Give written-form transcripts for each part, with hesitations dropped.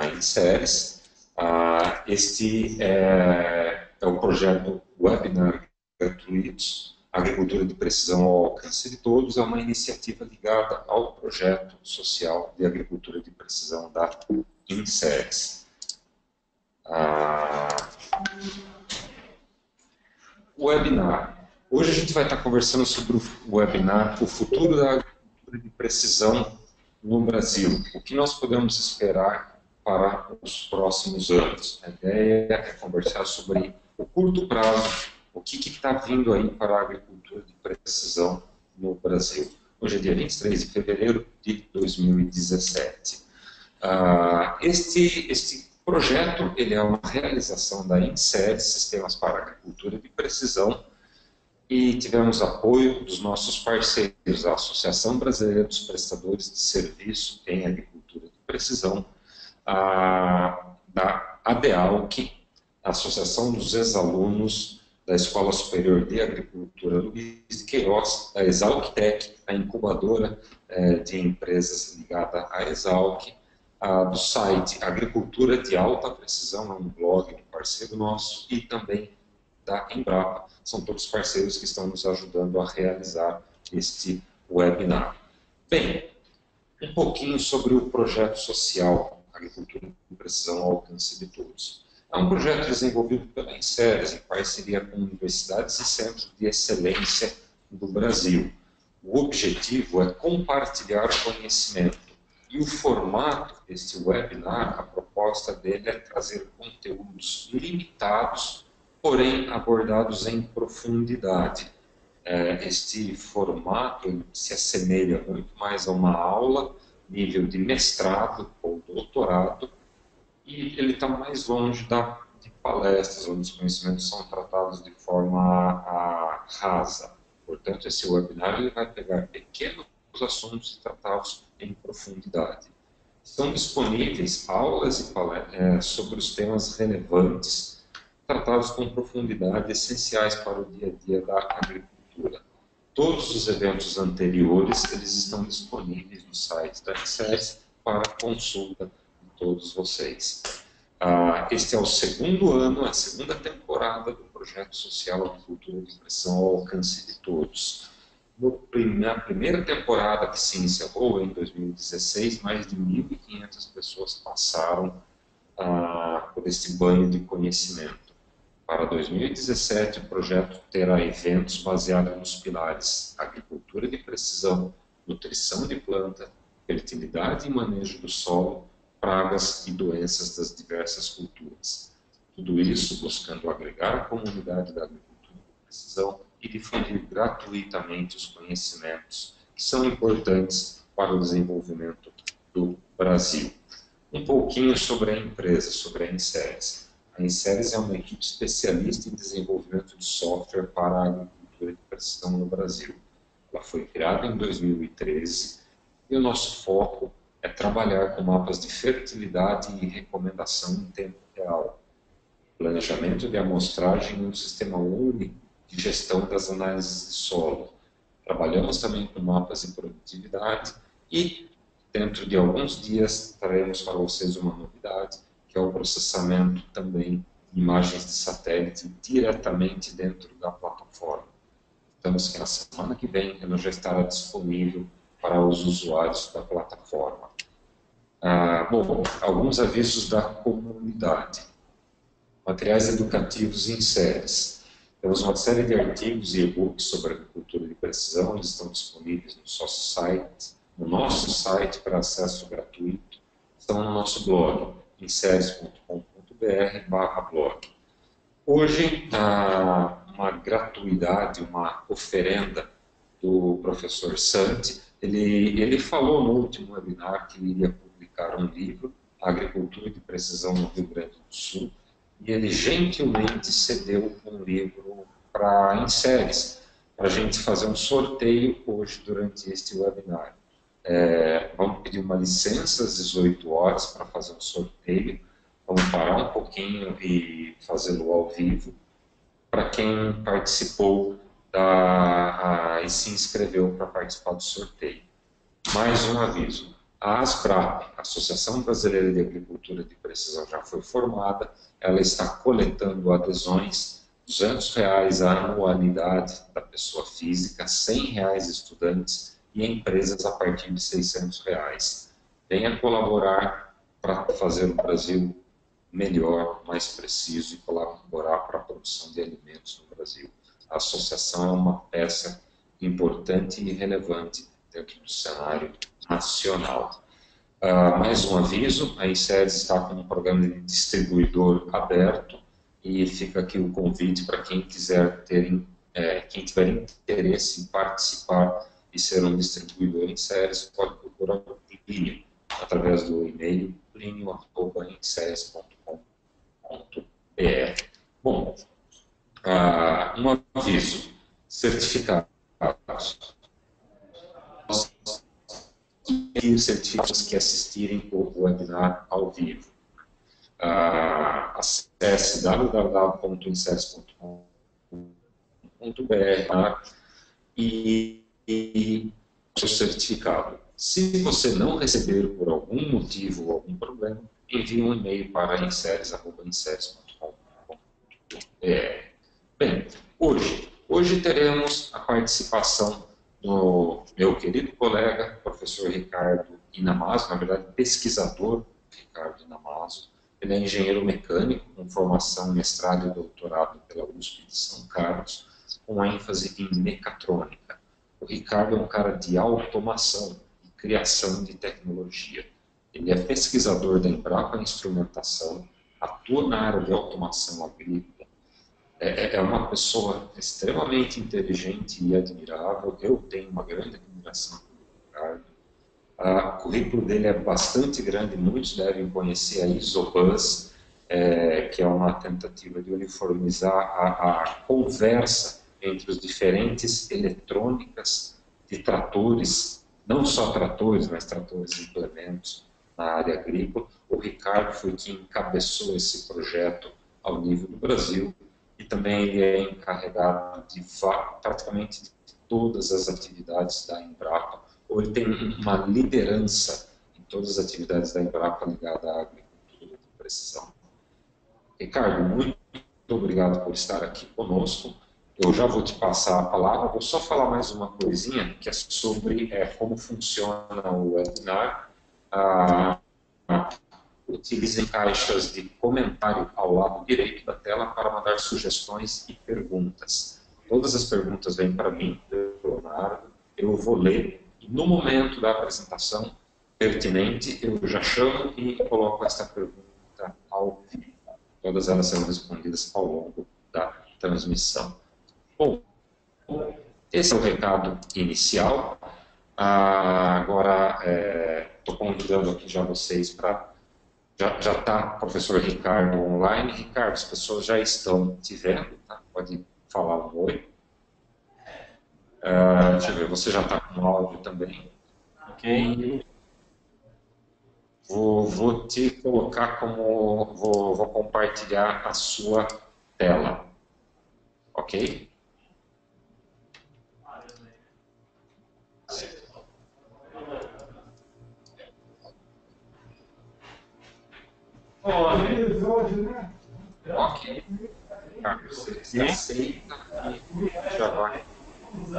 da INSERES. Este é o projeto Webinar Gratuitos, Agricultura de Precisão ao Alcance de Todos, é uma iniciativa ligada ao projeto social de agricultura de precisão da INSERES. O webinar. Hoje a gente vai estar conversando sobre o webinar, o futuro da agricultura de precisão no Brasil. O que nós podemos esperar para os próximos anos? A ideia é conversar sobre o curto prazo, o que está vindo aí para a agricultura de precisão no Brasil. Hoje é dia 23 de fevereiro de 2017. Este projeto ele é uma realização da INSERES, Sistemas para Agricultura de Precisão, e tivemos apoio dos nossos parceiros, a Associação Brasileira dos Prestadores de Serviço em Agricultura de Precisão, da ADEALC, a Associação dos Ex-Alunos da Escola Superior de Agricultura Luiz de Queiroz, a Exalctec, a incubadora de empresas ligada à Exalc, do site Agricultura de Alta Precisão, é um blog, um parceiro nosso, e também da Embrapa. São todos parceiros que estão nos ajudando a realizar este webinar. Bem, um pouquinho sobre o projeto social Agricultura de Precisão ao Alcance de Todos. É um projeto desenvolvido pela INSERES, em parceria com universidades e centros de excelência do Brasil. O objetivo é compartilhar conhecimento. E o formato deste webinar, a proposta dele é trazer conteúdos limitados, porém abordados em profundidade. Este formato se assemelha muito mais a uma aula, nível de mestrado ou doutorado, e ele está mais longe de palestras, onde os conhecimentos são tratados de forma rasa. Portanto, esse webinar ele vai pegar pequenos assuntos e tratá-los em profundidade. Estão disponíveis aulas e palestras sobre os temas relevantes, tratados com profundidade, essenciais para o dia a dia da agricultura. Todos os eventos anteriores eles estão disponíveis no site da INSERES para consulta de todos vocês. Este é o segundo ano, a segunda temporada do projeto social Agricultura de Precisão ao Alcance de Todos. Na primeira temporada, que se encerrou em 2016, mais de 1.500 pessoas passaram por este banho de conhecimento. Para 2017, o projeto terá eventos baseados nos pilares agricultura de precisão, nutrição de planta, fertilidade e manejo do solo, pragas e doenças das diversas culturas. Tudo isso buscando agregar a comunidade da agricultura de precisão e difundir gratuitamente os conhecimentos que são importantes para o desenvolvimento do Brasil. Um pouquinho sobre a empresa, sobre a INSERES. A INSERES é uma equipe especialista em desenvolvimento de software para a agricultura de precisão no Brasil. Ela foi criada em 2013 e o nosso foco é trabalhar com mapas de fertilidade e recomendação em tempo real, planejamento de amostragem em um sistema único de gestão das análises de solo. Trabalhamos também com mapas de produtividade e, dentro de alguns dias, traremos para vocês uma novidade, que é o processamento também de imagens de satélite diretamente dentro da plataforma. Estamos que na semana que vem ela já estará disponível para os usuários da plataforma. Bom, alguns avisos da comunidade. Materiais educativos em INSERES. Temos uma série de artigos e e-books sobre agricultura de precisão, eles estão disponíveis no nosso site para acesso gratuito, estão no nosso blog, inseres.com.br/blog. Hoje, uma gratuidade, uma oferenda do professor Santi, ele falou no último webinar que iria publicar um livro, Agricultura de Precisão no Rio Grande do Sul, e ele gentilmente cedeu um livro para a INSERES, para a gente fazer um sorteio hoje durante este webinar. Vamos pedir uma licença às 18 horas para fazer um sorteio, vamos parar um pouquinho e fazê-lo ao vivo, para quem participou e se inscreveu para participar do sorteio. Mais um aviso, A ASBRAP, Associação Brasileira de Agricultura de Precisão, já foi formada, ela está coletando adesões, R$ 200 a anualidade da pessoa física, R$ 100 estudantes e empresas a partir de R$ 600. Venha colaborar para fazer o Brasil melhor, mais preciso e colaborar para a produção de alimentos no Brasil. A associação é uma peça importante e relevante dentro do cenário nacional. Mais um aviso, a INSEAD está com um programa de distribuidor aberto e fica aqui o convite para quem quiser quem tiver interesse em participar e ser um distribuidor INSEAD, pode procurar o Plínio através do e-mail plinio@inseres.com.br. Bom, um aviso, certificados. Certificados que assistirem o webinar ao vivo. Acesse www.inseres.com.br e o seu certificado. Se você não receber por algum motivo ou algum problema, envie um e-mail para inseres@inseres.com.br. Bem, hoje teremos a participação do meu querido colega, professor Ricardo Inamaso, na verdade, pesquisador Ricardo Inamaso. Ele é engenheiro mecânico, com formação, mestrado e doutorado pela USP de São Carlos, com ênfase em mecatrônica. O Ricardo é um cara de automação e criação de tecnologia. Ele é pesquisador da Embrapa Instrumentação, atua na área de automação agrícola. É uma pessoa extremamente inteligente e admirável. Eu tenho uma grande admiração pelo Ricardo. O currículo dele é bastante grande, muitos devem conhecer a Isobus, que é uma tentativa de uniformizar a conversa entre os diferentes eletrônicas de tratores, não só tratores, mas tratores e implementos na área agrícola. O Ricardo foi quem encabeçou esse projeto ao nível do Brasil, e também ele é encarregado de praticamente de todas as atividades da Embrapa, ou ele tem uma liderança em todas as atividades da Embrapa ligada à agricultura de precisão. Ricardo, muito obrigado por estar aqui conosco. Eu já vou te passar a palavra, vou só falar mais uma coisinha, que é sobre como funciona o webinar. Utilizem caixas de comentário ao lado direito da tela para mandar sugestões e perguntas. Todas as perguntas vêm para mim, Leonardo, eu vou ler, e no momento da apresentação pertinente, eu já chamo e coloco essa pergunta ao vivo. Todas elas serão respondidas ao longo da transmissão. Bom, esse é o recado inicial. Agora, estou convidando aqui já vocês para... Já está o professor Ricardo online. Ricardo, as pessoas já estão te vendo, tá? Pode falar um oi. Deixa eu ver, você já está com áudio também. Ok. Vou te colocar como... Vou compartilhar a sua tela. Ok? Ok. Você aceita e já vai.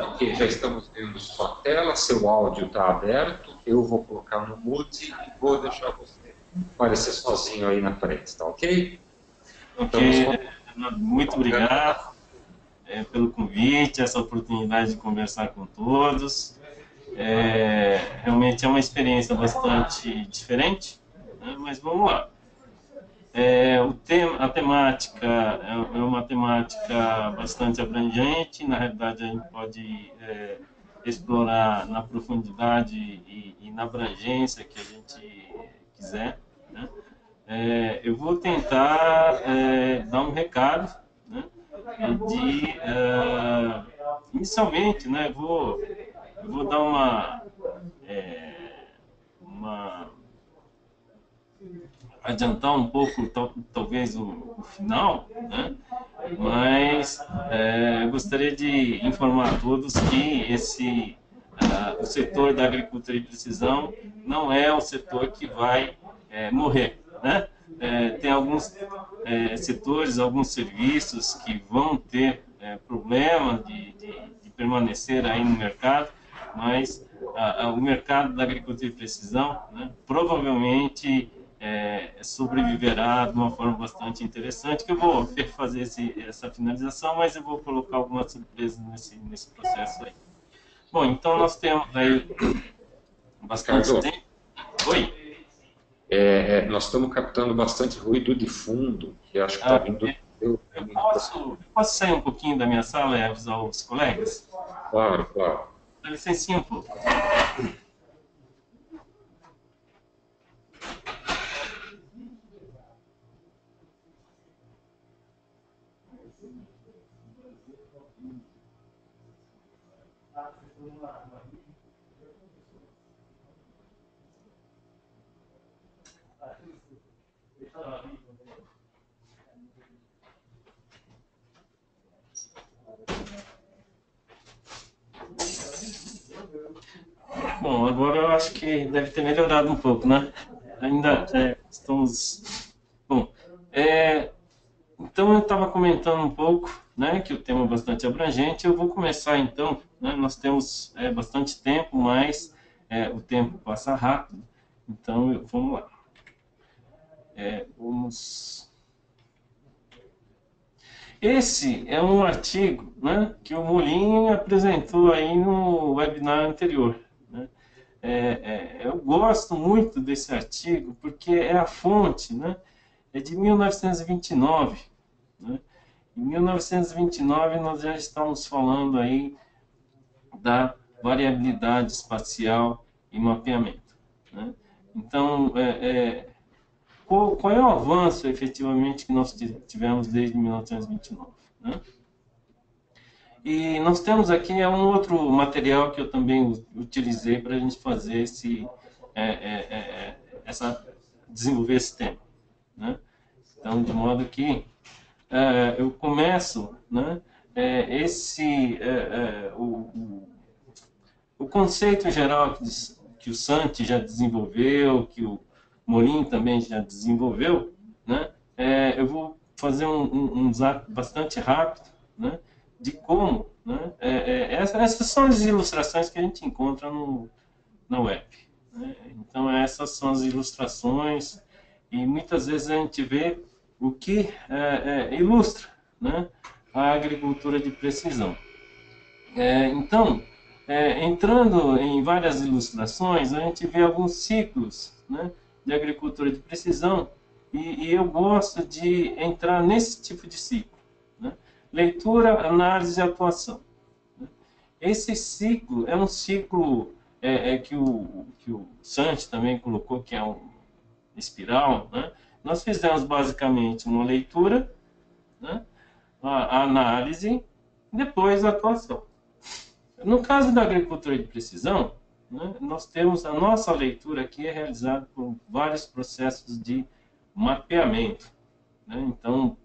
Ok, já estamos vendo sua tela, seu áudio está aberto, eu vou colocar no mute e vou deixar você aparecer sozinho aí na frente, tá ok? Ok, muito obrigado pelo convite, essa oportunidade de conversar com todos. Realmente é uma experiência bastante diferente, né? Mas vamos lá. A temática é uma temática bastante abrangente. Na realidade, a gente pode explorar na profundidade e na abrangência que a gente quiser, né? Eu vou tentar dar um recado, né? Inicialmente, né, eu vou dar uma adiantar um pouco, talvez, o final, né? Mas eu gostaria de informar a todos que o setor da agricultura de precisão não é o setor que vai morrer, né? Tem alguns setores, alguns serviços que vão ter problema de permanecer aí no mercado, mas o mercado da agricultura de precisão, né, provavelmente sobreviverá de uma forma bastante interessante, que eu vou fazer essa finalização, mas eu vou colocar algumas surpresas nesse processo aí. Bom, então nós temos aí bastante Ricardo, tempo. Oi? nós estamos captando bastante ruído de fundo, que acho que está vindo. Eu posso sair um pouquinho da minha sala e avisar os colegas? Claro, claro. Dá licencinha um pouco. Bom, agora eu acho que deve ter melhorado um pouco, né? Ainda estamos... Bom, então eu estava comentando um pouco, né, que o tema é bastante abrangente. Eu vou começar então, né? Nós temos bastante tempo, mas o tempo passa rápido. Então, vamos lá. Esse é um artigo, né, que o Molin apresentou aí no webinar anterior, né? Eu gosto muito desse artigo porque é a fonte, né, é de 1929. Né? Em 1929 nós já estamos falando aí da variabilidade espacial e mapeamento. Né? Então, qual é o avanço efetivamente que nós tivemos desde 1929? Né? E nós temos aqui um outro material que eu também utilizei para a gente fazer desenvolver esse tema. Né? Então, de modo que eu começo, né, o conceito geral que o Santi já desenvolveu, que o Molin também já desenvolveu, né, eu vou fazer um zap bastante rápido, né, de como, né, essas são as ilustrações que a gente encontra na web. Né? Então, essas são as ilustrações e muitas vezes a gente vê o que ilustra, né, a agricultura de precisão. Então, entrando em várias ilustrações, a gente vê alguns ciclos, né, de agricultura de precisão e eu gosto de entrar nesse tipo de ciclo. Né? Leitura, análise e atuação. Né? Esse ciclo é um ciclo que o Santi também colocou, que é um espiral. Né? Nós fizemos basicamente uma leitura, né, a análise, depois a atuação. No caso da agricultura de precisão, né, nós temos a nossa leitura aqui é realizada por vários processos de mapeamento. Né? Então,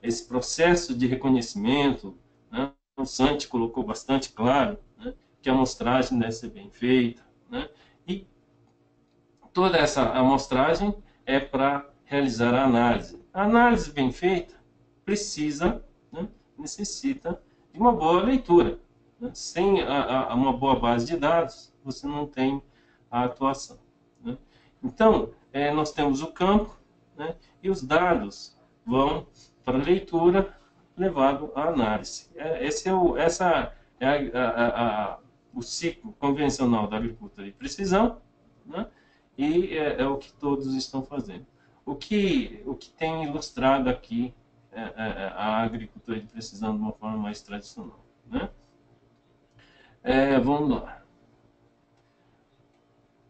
esse processo de reconhecimento, né, o Santi colocou bastante claro, né, que a amostragem deve ser bem feita, né, e toda essa amostragem é para realizar a análise. A análise bem feita necessita de uma boa leitura. Né? Sem uma boa base de dados, você não tem a atuação. Né? Então, nós temos o campo, né, e os dados vão para a leitura, levado à análise. Essa é o ciclo convencional da agricultura de precisão, né? E é o que todos estão fazendo. O que tem ilustrado aqui a agricultura de precisão de uma forma mais tradicional. Né? Vamos lá.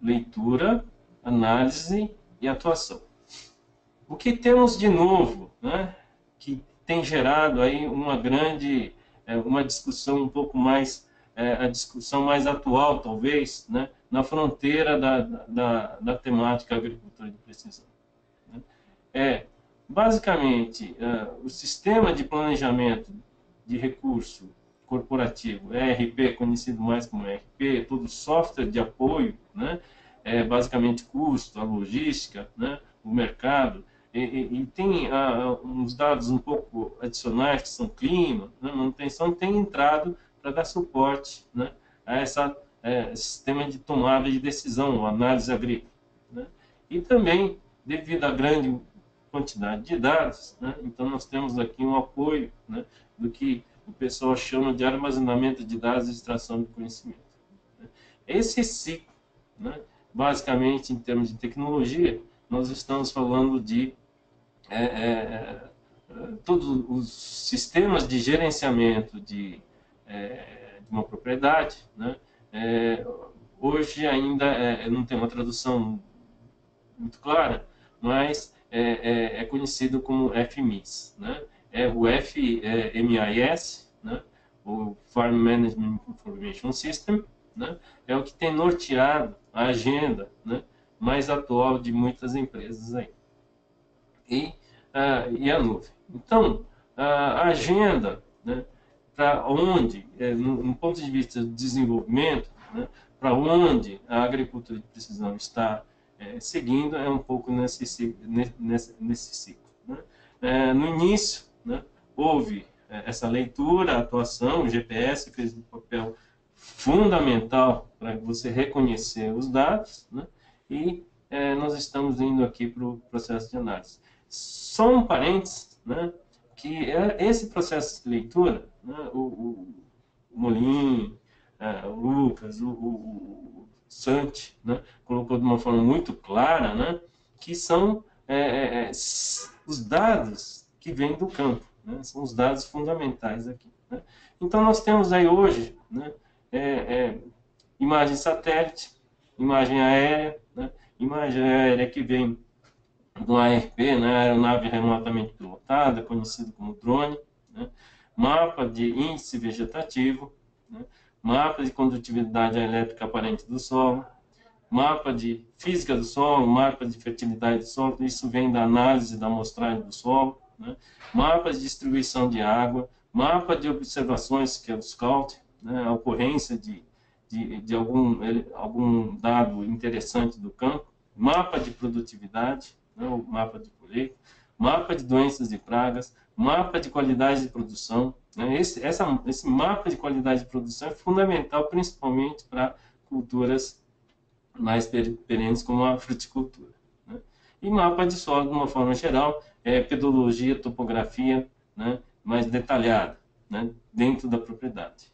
Leitura, análise e atuação. O que temos de novo, né, que tem gerado aí uma discussão um pouco mais, a discussão mais atual, talvez, né, na fronteira da temática agricultura de precisão. Né? Basicamente, o sistema de planejamento de recurso corporativo, ERP, conhecido mais como ERP, todo software de apoio, né? Basicamente custo, a logística, né? O mercado, e tem uns dados um pouco adicionais, que são clima, né? Manutenção, tem entrado para dar suporte, né? A essa sistema de tomada de decisão, análise agrícola, né? E também, devido à grande quantidade de dados, né? Então nós temos aqui um apoio, né? Do que o pessoal chama de armazenamento de dados e extração de conhecimento, né? Esse ciclo, né? Basicamente, em termos de tecnologia, nós estamos falando de todos os sistemas de gerenciamento de uma propriedade, né? Hoje ainda não tem uma tradução muito clara, mas é conhecido como FMIS, né? O FMIS, né? O Farm Management Information System, né? É o que tem norteado a agenda, né? Mais atual de muitas empresas aí. E a nuvem. Então, a agenda, né? Para onde, no ponto de vista do desenvolvimento, né? Para onde a agricultura de precisão está seguindo, é um pouco nesse ciclo, né? No início, né? Houve essa leitura, atuação, o GPS fez um papel fundamental para você reconhecer os dados, né? E nós estamos indo aqui para o processo de análise. Só um parênteses, né? Que esse processo de leitura, né? O Molim, o Lucas, o Santi, né? Colocou de uma forma muito clara, né? Que são os dados que vêm do campo, né? São os dados fundamentais aqui, né? Então nós temos aí hoje, né? Imagem satélite, imagem aérea, né? Imagem aérea que vem do ARP, né? Aeronave remotamente pilotada, conhecido como drone, né? Mapa de índice vegetativo, né? Mapa de condutividade elétrica aparente do solo, mapa de física do solo, mapa de fertilidade do solo, isso vem da análise da amostragem do solo, né? Mapa de distribuição de água, mapa de observações, que é o Scout, né? A ocorrência de algum dado interessante do campo, mapa de produtividade, né? O mapa de colheita, mapa de doenças e pragas, mapa de qualidade de produção, né? Esse mapa de qualidade de produção é fundamental, principalmente para culturas mais perenes, como a fruticultura, né? E mapa de solo, de uma forma geral, pedologia, topografia, né? Mais detalhada, né? Dentro da propriedade.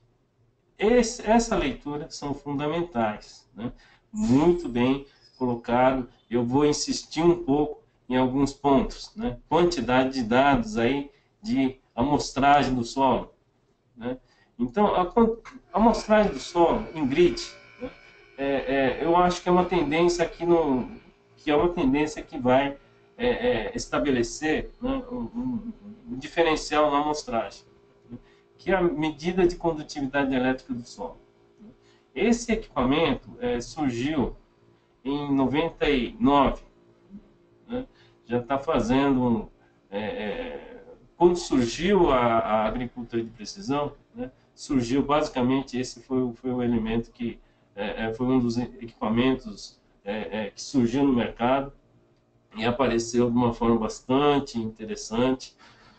Essa leitura são fundamentais, né? Muito bem colocado. Eu vou insistir um pouco em alguns pontos, né? Quantidade de dados aí de amostragem do solo, né? Então, a amostragem do solo em grid, né? Eu acho que é uma tendência que vai estabelecer, né? Um diferencial na amostragem, né? Que é a medida de condutividade elétrica do solo. Esse equipamento surgiu em 99, né? Já está fazendo... quando surgiu a agricultura de precisão, né? Surgiu basicamente, esse foi o elemento que foi um dos equipamentos que surgiu no mercado e apareceu de uma forma bastante interessante.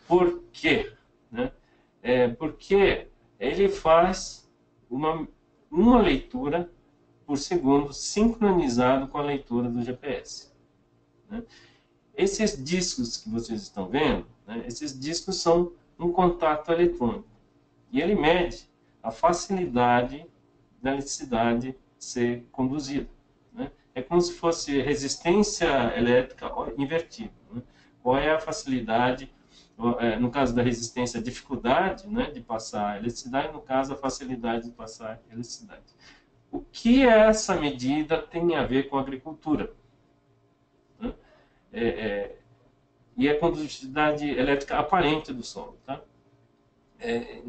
Por quê? Né? Porque ele faz uma leitura por segundo sincronizado com a leitura do GPS, né? Esses discos que vocês estão vendo, né? Esses discos são um contato eletrônico e ele mede a facilidade da eletricidade ser conduzida, né? É como se fosse resistência elétrica invertida, né? Qual é a facilidade, no caso da resistência, a dificuldade, né, de passar a eletricidade, no caso a facilidade de passar a eletricidade. O que essa medida tem a ver com a agricultura, né? E a condutividade elétrica aparente do solo, tá?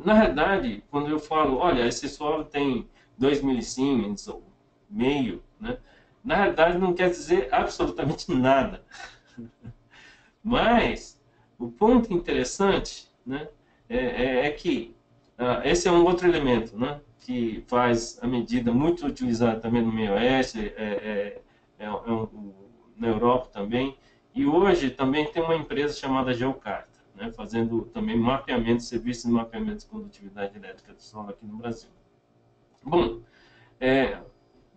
Na realidade, quando eu falo, olha, esse solo tem 2 milisiemens ou meio, né? Na realidade não quer dizer absolutamente nada. Mas o ponto interessante, né, é que esse é um outro elemento, né, que faz a medida muito utilizada também no meio oeste, na Europa também, e hoje também tem uma empresa chamada Geocarta, né, fazendo também mapeamento, serviços de mapeamento de condutividade elétrica do solo aqui no Brasil. Bom,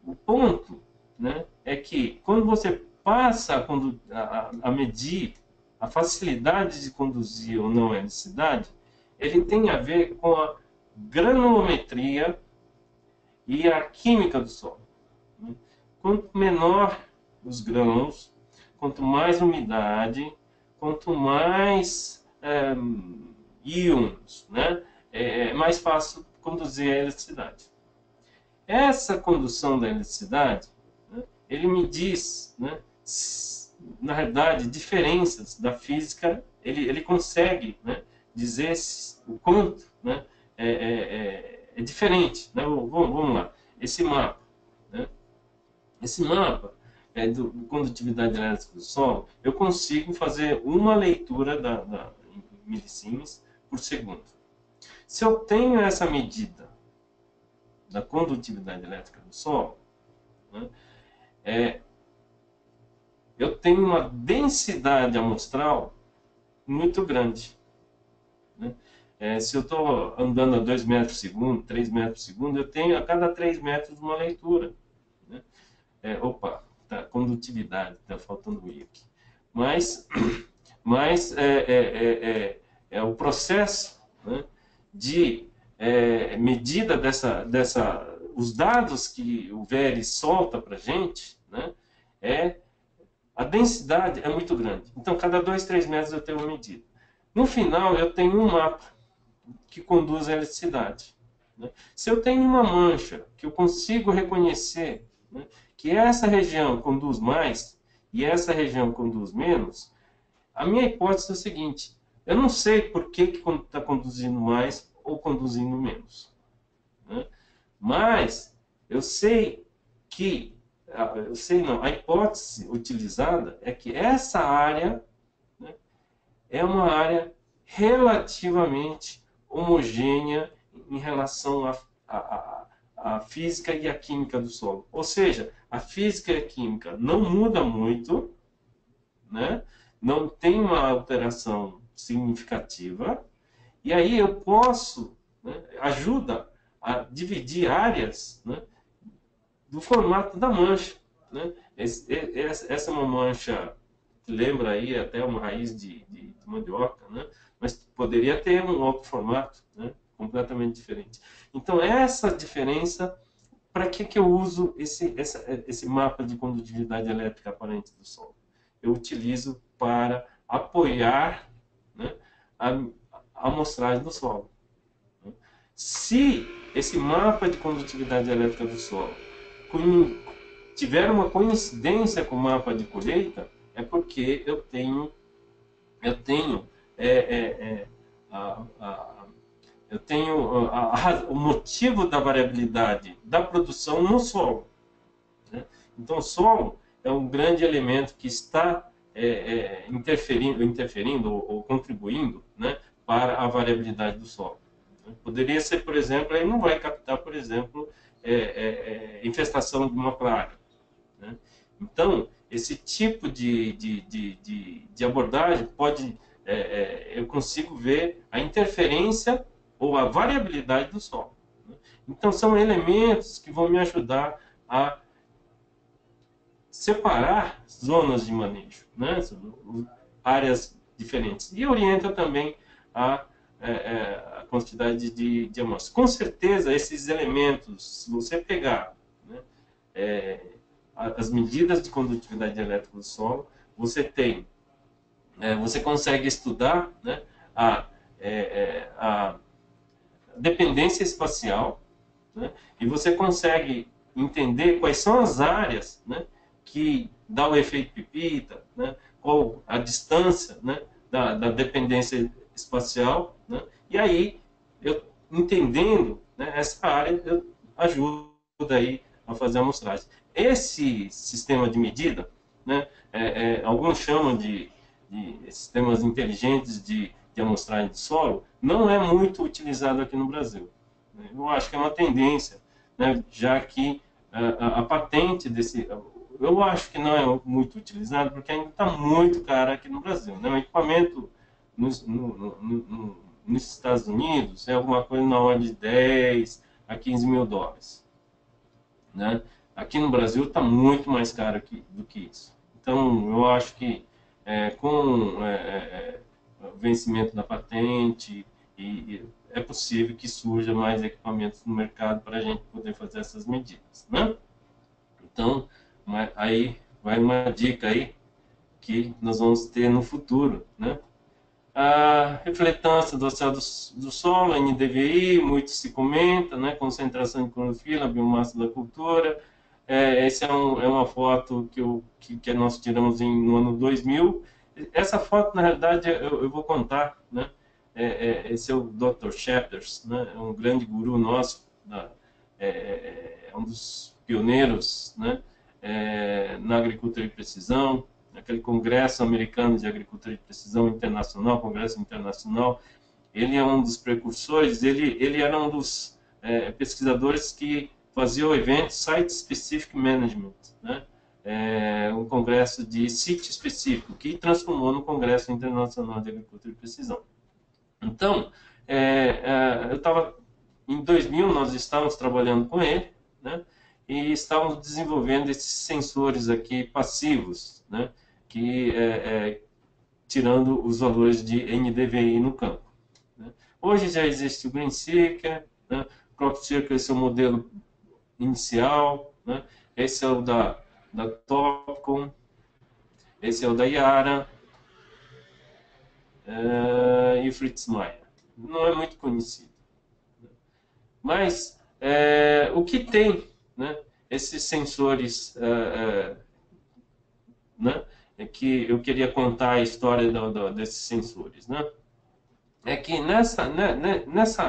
o ponto, né, é que quando você passa a medir a facilidade de conduzir ou não a eletricidade, ele tem a ver com a granulometria e a química do solo. Quanto menor os grãos, quanto mais umidade, quanto mais íons, né, é mais fácil conduzir a eletricidade. Essa condução da eletricidade, né, ele me diz, né, na realidade, diferenças da física, ele consegue, né, dizer o quanto, né, é diferente. Né? Vamos lá, esse mapa. Né? Esse mapa do condutividade elétrica do solo, eu consigo fazer uma leitura em milisiemens por segundo. Se eu tenho essa medida da condutividade elétrica do solo, né, eu tenho uma densidade amostral muito grande. Né? Se eu estou andando a 2 metros por segundo, 3 metros por segundo, eu tenho a cada 3 metros uma leitura. Né? Tá, condutividade, está faltando o I aqui. Mas o processo, né, de medida os dados que o VERI solta para a gente, né, a densidade é muito grande. Então, cada 2, 3 metros eu tenho uma medida. No final, eu tenho um mapa que conduz a eletricidade. Né? Se eu tenho uma mancha que eu consigo reconhecer, né, que essa região conduz mais e essa região conduz menos, a minha hipótese é o seguinte: eu não sei por que está conduzindo mais ou conduzindo menos. Né? Mas eu sei que, a hipótese utilizada é que essa área, né, é uma área relativamente homogênea em relação à física e à química do solo. Ou seja, a física e a química não muda muito, né? Não tem uma alteração significativa, e aí eu posso, né, ajuda a dividir áreas, né, do formato da mancha. Né? Essa é uma mancha que lembra aí até uma raiz de mandioca, né? Mas poderia ter um outro formato, né, completamente diferente. Então, essa diferença, para que eu uso esse mapa de condutividade elétrica aparente do solo? Eu utilizo para apoiar, né, a amostragem do solo. Se esse mapa de condutividade elétrica do solo tiver uma coincidência com o mapa de colheita, é porque eu tenho o motivo da variabilidade da produção no solo. Né? Então, o solo é um grande elemento que está interferindo ou contribuindo, né, para a variabilidade do solo. Poderia ser, por exemplo, ele não vai captar, por exemplo, infestação de uma praga. Né? Então, esse tipo de abordagem pode, eu consigo ver a interferência ou a variabilidade do solo. Né? Então, são elementos que vão me ajudar a separar zonas de manejo, né? Áreas diferentes. E orienta também a quantidade de amostras. Com certeza, esses elementos, se você pegar, né, as medidas de condutividade elétrica do solo, você consegue estudar, né, a dependência espacial, né, e você consegue entender quais são as áreas, né, que dá o efeito pipita, né, qual a distância, né, da dependência espacial, né, e aí, eu entendendo, né, essa área, eu ajudo aí a fazer a amostragem. Esse sistema de medida, né, alguns chamam de sistemas inteligentes de de amostragem de solo, não é muito utilizado aqui no Brasil. Eu acho que é uma tendência, né, já que a patente desse... Eu acho que não é muito utilizado porque ainda está muito caro aqui no Brasil. Né? O equipamento nos Estados Unidos é alguma coisa na ordem de 10 a 15 mil dólares. Né? Aqui no Brasil está muito mais caro do que isso. Então, eu acho que com o vencimento da patente, é possível que surja mais equipamentos no mercado para a gente poder fazer essas medidas. Né? Então, aí vai uma dica aí que nós vamos ter no futuro. Né? A refletância do céu do solo, NDVI, muito se comenta, né? Concentração de clorofila, biomassa da cultura. Essa é uma foto que nós tiramos no ano 2000. Essa foto, na realidade, eu vou contar. Né? Esse é o Dr. Shepherd, né? É um grande guru nosso, um dos pioneiros, né? Na agricultura de precisão, aquele Congresso Americano de Agricultura de Precisão Internacional, Congresso Internacional. Ele é um dos precursores, ele era um dos pesquisadores que fazia o evento Site Specific Management, né? Um congresso de sítio específico, que transformou no Congresso Internacional de Agricultura de Precisão. Então, em 2000, nós estávamos trabalhando com ele, né? E estávamos desenvolvendo esses sensores aqui passivos, né? Que tirando os valores de NDVI no campo. Né? Hoje já existe o GreenSeeker, né? O CropCircle, esse é o modelo inicial, né? Esse é o da Topcon, esse é o da Yara e o Fritz Mayr. Não é muito conhecido. Né? Mas o que tem, né? Esses sensores, né? Que eu queria contar a história desses sensores, né? É que nessa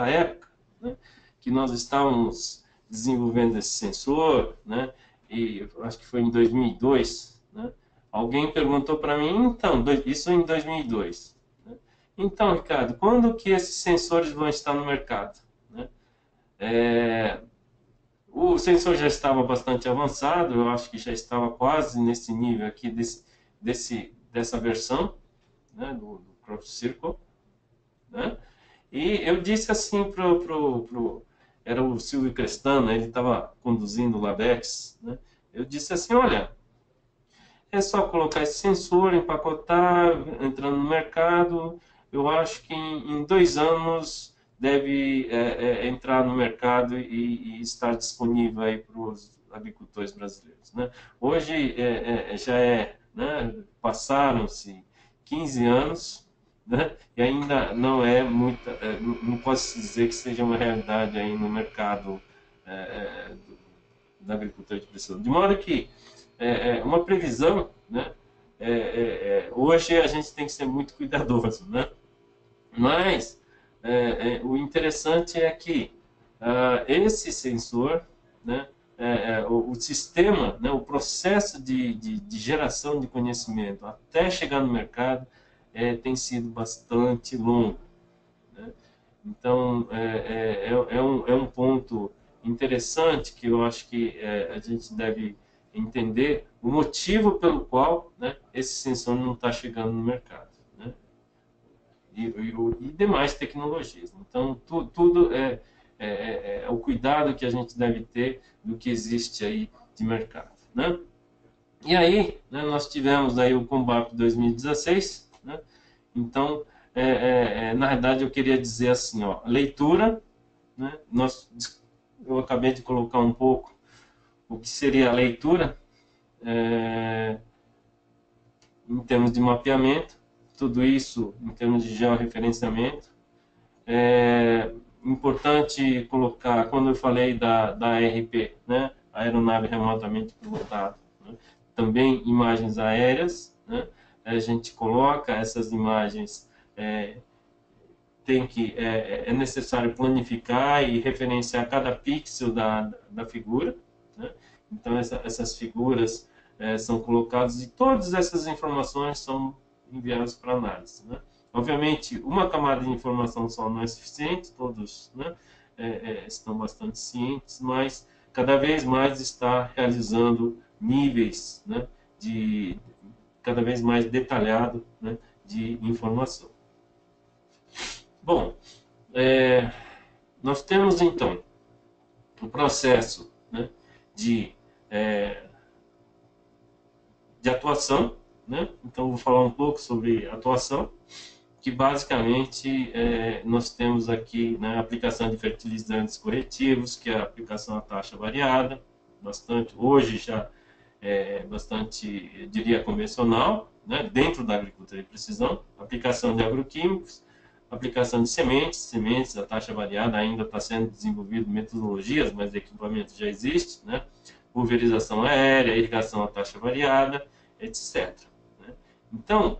época, né, que nós estávamos desenvolvendo esse sensor, né, e acho que foi em 2002, né, alguém perguntou para mim, então, isso em 2002, né, então, Ricardo, quando que esses sensores vão estar no mercado? Né? O sensor já estava bastante avançado, eu acho que já estava quase nesse nível aqui dessa versão, né, do CropCircle, né? E eu disse assim era o Silvio Crestano, ele estava conduzindo o Labex, né? Eu disse assim, olha, é só colocar esse sensor, empacotar, entrando no mercado, eu acho que em 2 anos deve entrar no mercado e estar disponível aí para os agricultores brasileiros, né? Hoje né, passaram-se 15 anos, né, e ainda não é muita, não posso dizer que seja uma realidade aí no mercado da agricultura de precisão. De modo que uma previsão, né, hoje a gente tem que ser muito cuidadoso, né? Mas o interessante é que esse sensor, né, o sistema, né, o processo de geração de conhecimento até chegar no mercado tem sido bastante longo. Né? Então, é um ponto interessante que eu acho que a gente deve entender o motivo pelo qual, né, esse sensor não está chegando no mercado. Né? E demais tecnologias. Então, tudo é o cuidado que a gente deve ter do que existe aí de mercado. Né? E aí, né, nós tivemos aí o Combap 2016, né? Então, na verdade, eu queria dizer assim, ó, leitura, né? Eu acabei de colocar um pouco o que seria a leitura em termos de mapeamento, tudo isso em termos de georreferenciamento. Importante colocar, quando eu falei da ARP, né? Aeronave remotamente pilotada, né? Também imagens aéreas, né? A gente coloca essas imagens, é necessário planificar e referenciar cada pixel da figura, né? Então essas figuras são colocadas e todas essas informações são enviadas para análise, né? Obviamente, uma camada de informação só não é suficiente, todos, né, estão bastante cientes, mas cada vez mais está realizando níveis, né, de cada vez mais detalhado, né, de informação. Bom, nós temos então o processo, né, de atuação, né? Então vou falar um pouco sobre atuação, que basicamente nós temos aqui, né, a aplicação de fertilizantes corretivos, que é a aplicação à taxa variada, bastante, hoje já bastante, eu diria, convencional, né, dentro da agricultura de precisão, aplicação de agroquímicos, aplicação de sementes, a taxa variada ainda está sendo desenvolvido metodologias, mas o equipamento já existe, né, pulverização aérea, irrigação à taxa variada, etc. Né? Então,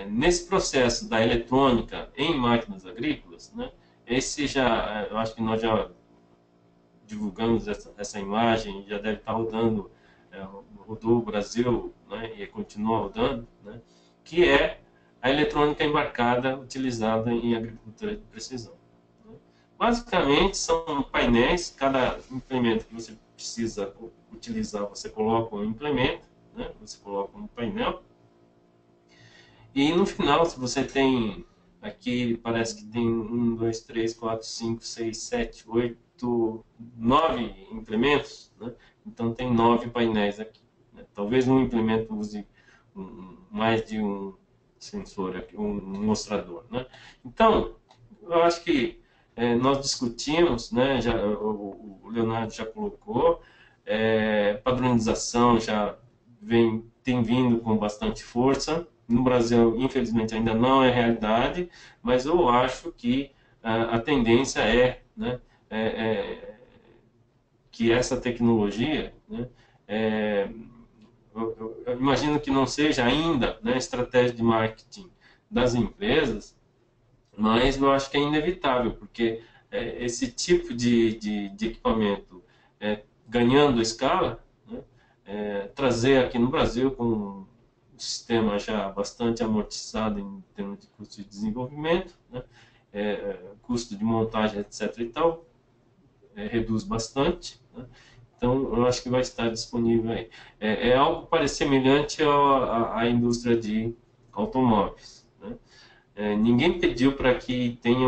nesse processo da eletrônica em máquinas agrícolas, né, eu acho que nós já divulgamos essa imagem, já deve estar rodando, rodou o Brasil, né, e continua rodando, né, que é a eletrônica embarcada utilizada em agricultura de precisão. Né. Basicamente, são painéis, cada implemento que você precisa utilizar, você coloca um implemento, né, você coloca um painel, e no final, se você tem aqui, parece que tem 1, 2, 3, 4, 5, 6, 7, 8, 9 implementos, né? Então tem 9 painéis aqui, né? Talvez um implemento use mais de um sensor, aqui, um mostrador, né? Então, eu acho que nós discutimos, né? O Leonardo já colocou, padronização já tem vindo com bastante força. No Brasil, infelizmente, ainda não é realidade, mas eu acho que a tendência né, que essa tecnologia, né, eu imagino que não seja ainda, né, estratégia de marketing das empresas, mas eu acho que é inevitável, porque esse tipo de equipamento ganhando escala, né, trazer aqui no Brasil com um sistema já bastante amortizado em termos de custo de desenvolvimento, né, custo de montagem, etc. e tal, reduz bastante, né. Então, eu acho que vai estar disponível aí. É algo semelhante à indústria de automóveis, né. Ninguém pediu para que tenha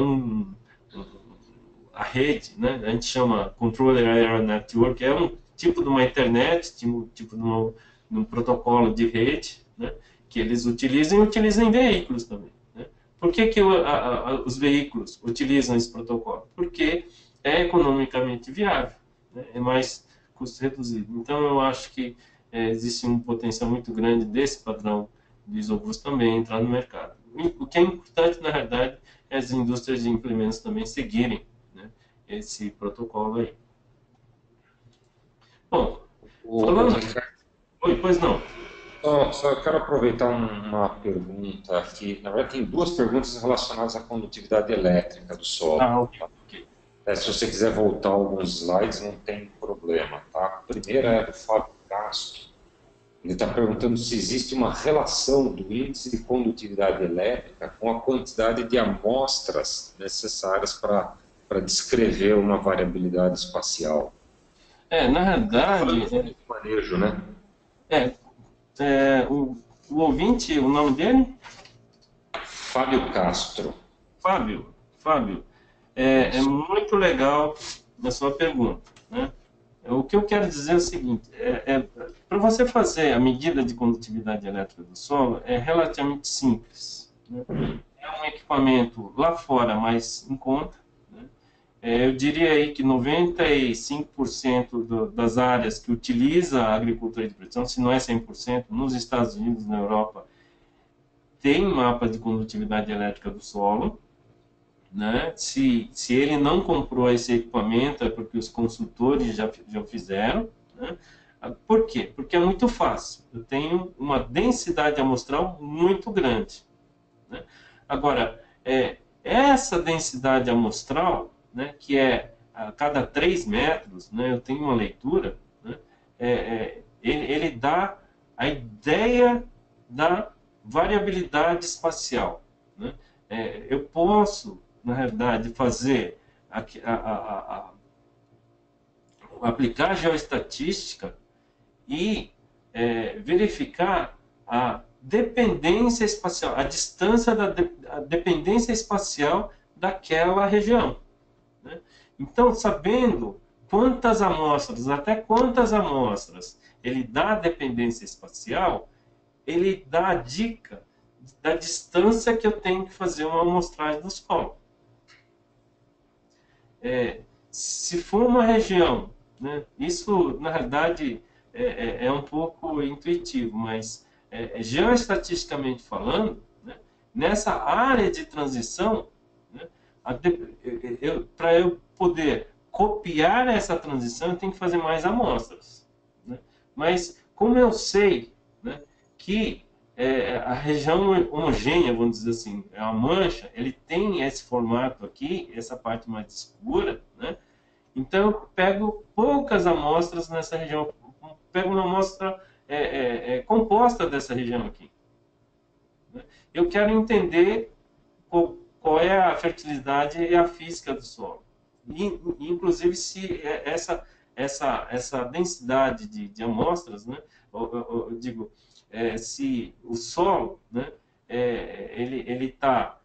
a rede, né, a gente chama Controller Area Network, é um tipo de uma internet, tipo de um protocolo de rede, né, que eles utilizam e utilizam em veículos também. Né. Por que os veículos utilizam esse protocolo? Porque é economicamente viável, né, é mais custo reduzido. Então, eu acho que existe um potencial muito grande desse padrão de isobus também entrar no mercado. O que é importante, na verdade, é as indústrias de implementos também seguirem, né, esse protocolo aí. Bom, falando... Oi, pois não. Só quero aproveitar uma pergunta aqui. Na verdade, tem duas perguntas relacionadas à condutividade elétrica do solo. Ok. Se você quiser voltar alguns slides, não tem problema. Tá? A primeira é do Fábio Castro. Ele está perguntando se existe uma relação do índice de condutividade elétrica com a quantidade de amostras necessárias para descrever uma variabilidade espacial. Na realidade... manejo, né? O ouvinte, o nome dele? Fábio Castro. Fábio, é muito legal a sua pergunta, né? O que eu quero dizer é o seguinte, para você fazer a medida de condutividade elétrica do solo é relativamente simples, né? É um equipamento lá fora mais em conta, né? Eu diria aí que 95% das áreas que utiliza a agricultura de precisão, se não é 100%, nos Estados Unidos, na Europa, tem mapa de condutividade elétrica do solo, né? Se ele não comprou esse equipamento, é porque os consultores já fizeram, né? Por quê? Porque é muito fácil. Eu tenho uma densidade amostral muito grande, né? Agora, essa densidade amostral, né, que é a cada 3 metros, né, eu tenho uma leitura, né, ele dá a ideia da variabilidade espacial, né? Eu posso, na realidade, fazer aplicar geoestatística e verificar a dependência espacial, a distância a dependência espacial daquela região, né? Então, sabendo quantas amostras, até quantas amostras ele dá a dependência espacial, ele dá a dica da distância que eu tenho que fazer uma amostragem do solo. Se for uma região, né, isso na realidade é um pouco intuitivo, mas geoestatisticamente falando, né, nessa área de transição, né, para eu poder copiar essa transição, eu tenho que fazer mais amostras, né? Mas como eu sei, né, que a região homogênea, vamos dizer assim, é uma mancha, ele tem esse formato aqui, essa parte mais escura, né? Então eu pego poucas amostras nessa região, pego uma amostra composta dessa região aqui, né? Eu quero entender qual é a fertilidade e a física do solo. Inclusive, se essa densidade de amostras, né, eu digo, se o solo, né, ele está...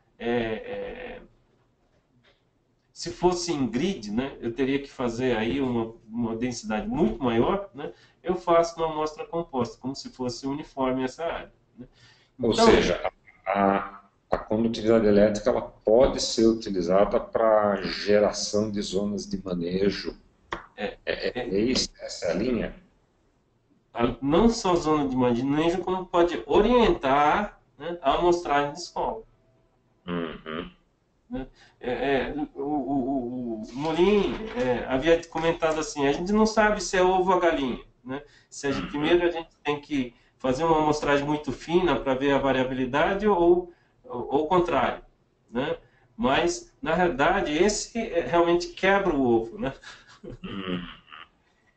se fosse em grid, né, eu teria que fazer aí uma densidade muito maior, né, eu faço uma amostra composta, como se fosse uniforme essa área, né? Ou Então, seja, a condutividade elétrica ela pode ser utilizada para geração de zonas de manejo. Essa é a linha? não só zona de manejo, como pode orientar, né, a amostragem de solo. Uhum. Né? O Molin havia comentado assim, a gente não sabe se é ovo ou galinha, né? Primeiro a gente tem que fazer uma amostragem muito fina para ver a variabilidade ou o contrário, né? Mas, na realidade, esse realmente quebra o ovo, né?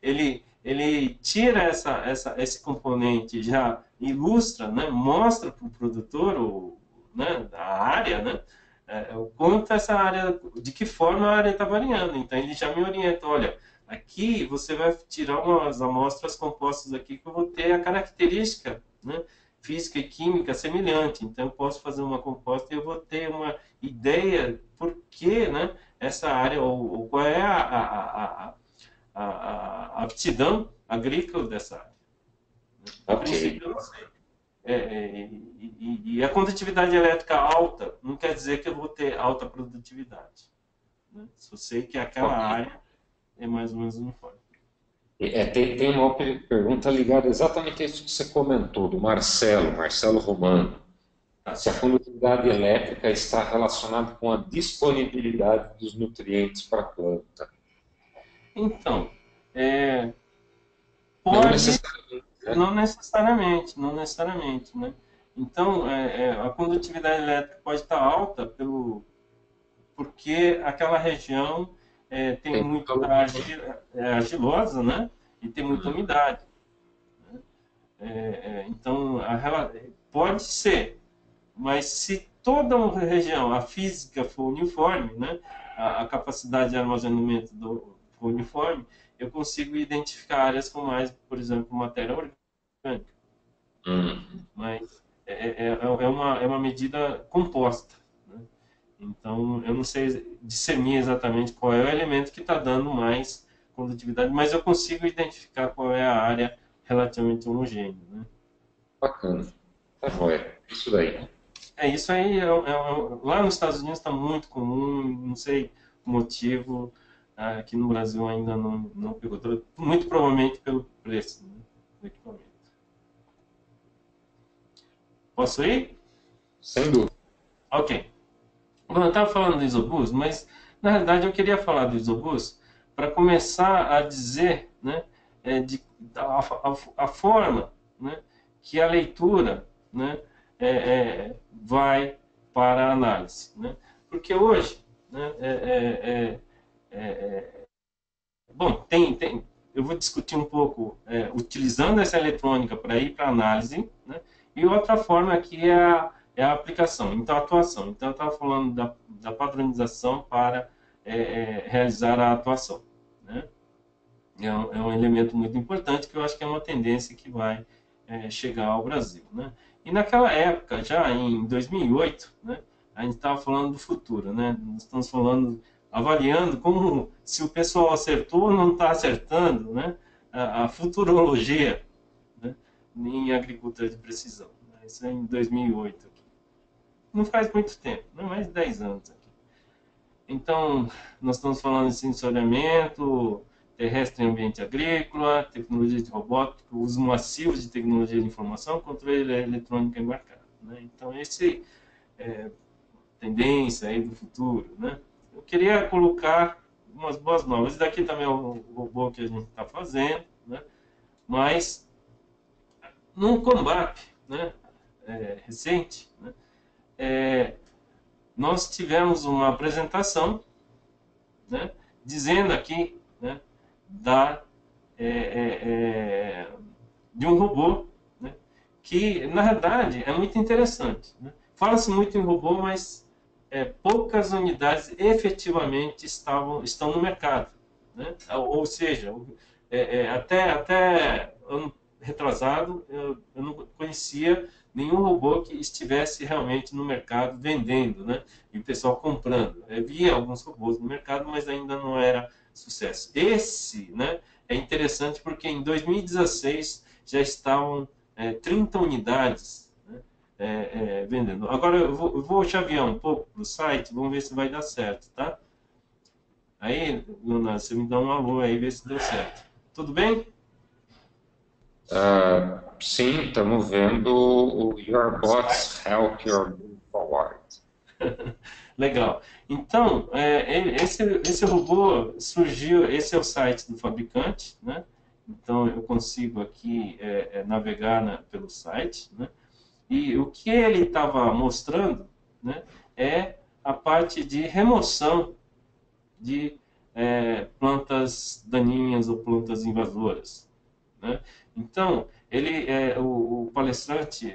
Ele tira esse componente, já ilustra, né? Mostra para o produtor, né? A área, né? O quanto essa área, de que forma a área está variando. Então ele já me orienta, olha, aqui você vai tirar umas amostras compostas aqui que eu vou ter a característica, né, física e química semelhante. Então eu posso fazer uma composta e eu vou ter uma ideia por que, né, essa área, ou qual é a aptidão agrícola dessa área. A princípio eu não sei. E a condutividade elétrica alta não quer dizer que eu vou ter alta produtividade, né? Só sei que aquela área é mais ou menos uniforme. Tem uma pergunta ligada exatamente a isso que você comentou, do Marcelo Romano. Se a condutividade elétrica está relacionada com a disponibilidade dos nutrientes para a planta. Então, Não pode, necessariamente, né? não necessariamente, né? Então, a condutividade elétrica pode estar alta porque aquela região tem muita argilosa, né? E tem muita umidade. Então, pode ser, mas se toda uma região, a física for uniforme, né? A capacidade de armazenamento for uniforme, eu consigo identificar áreas com mais, por exemplo, matéria orgânica. Mas é uma medida composta, né? Então, eu não sei discernir exatamente qual é o elemento que está dando mais condutividade, mas eu consigo identificar qual é a área relativamente homogênea, né? Bacana. Tá joia. Isso daí. Isso aí, lá nos Estados Unidos está muito comum, não sei o motivo, aqui no Brasil ainda não pegou, muito provavelmente pelo preço, né, do equipamento. Posso ir? Sem dúvida. Ok. Bom, eu estava falando do isobus, mas na realidade eu queria falar do isobus para começar a dizer, né, a forma, né, que a leitura, né, vai para a análise, né? Porque hoje, né, bom, eu vou discutir um pouco utilizando essa eletrônica para ir para a análise, né, E outra forma aqui é a aplicação, então a atuação. Então eu estava falando da padronização para realizar a atuação, né? É um elemento muito importante que eu acho que é uma tendência que vai chegar ao Brasil, né? E naquela época, já em 2008, né, a gente estava falando do futuro, né? Nós estamos falando, avaliando como se o pessoal acertou ou não está acertando, né? A futurologia, né, em agricultura de precisão. Isso é em 2008. Aqui. Não faz muito tempo, não mais de 10 anos. Aqui. Então, nós estamos falando de sensoriamento, terrestre em ambiente agrícola, tecnologia de robótica, uso massivo de tecnologia de informação, controle eletrônico embarcado. Né? Então, esse é tendência aí do futuro. Né? Eu queria colocar umas boas novas. Esse daqui também é o robô que a gente está fazendo, né? Mas num combate, né, recente, né, nós tivemos uma apresentação, né, dizendo aqui, né, de um robô, né, que, na verdade, é muito interessante. Né? Fala-se muito em robô, mas poucas unidades efetivamente estão no mercado. Né? Ou seja, até ano retrasado, eu não conhecia nenhum robô que estivesse realmente no mercado vendendo, né? E o pessoal comprando. Havia alguns robôs no mercado, mas ainda não era sucesso. Esse, né, é interessante porque em 2016 já estavam 30 unidades, né, vendendo. Agora eu vou chavear um pouco para o site, vamos ver se vai dar certo, tá? Aí, Leonardo, você me dá um alô aí, ver se deu certo. Tudo bem? Sim, estamos vendo o Your Bots Help Your Move Forward. Legal. Então, esse robô surgiu, esse é o site do fabricante, né? Então, eu consigo aqui navegar pelo site, né? E o que ele estava mostrando, né, é a parte de remoção de plantas daninhas ou plantas invasoras. Né? Então, o palestrante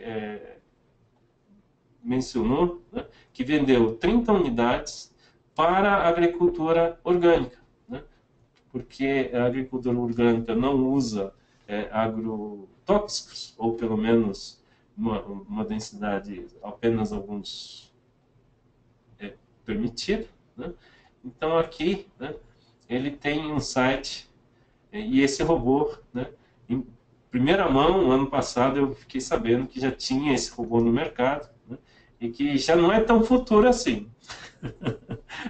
mencionou, né, que vendeu 30 unidades para a agricultura orgânica, né? Porque a agricultura orgânica não usa agrotóxicos, ou pelo menos uma densidade apenas alguns permitida. Né? Então aqui, né, ele tem um site e esse robô, né, em primeira mão, ano passado eu fiquei sabendo que já tinha esse robô no mercado, né, e que já não é tão futuro assim.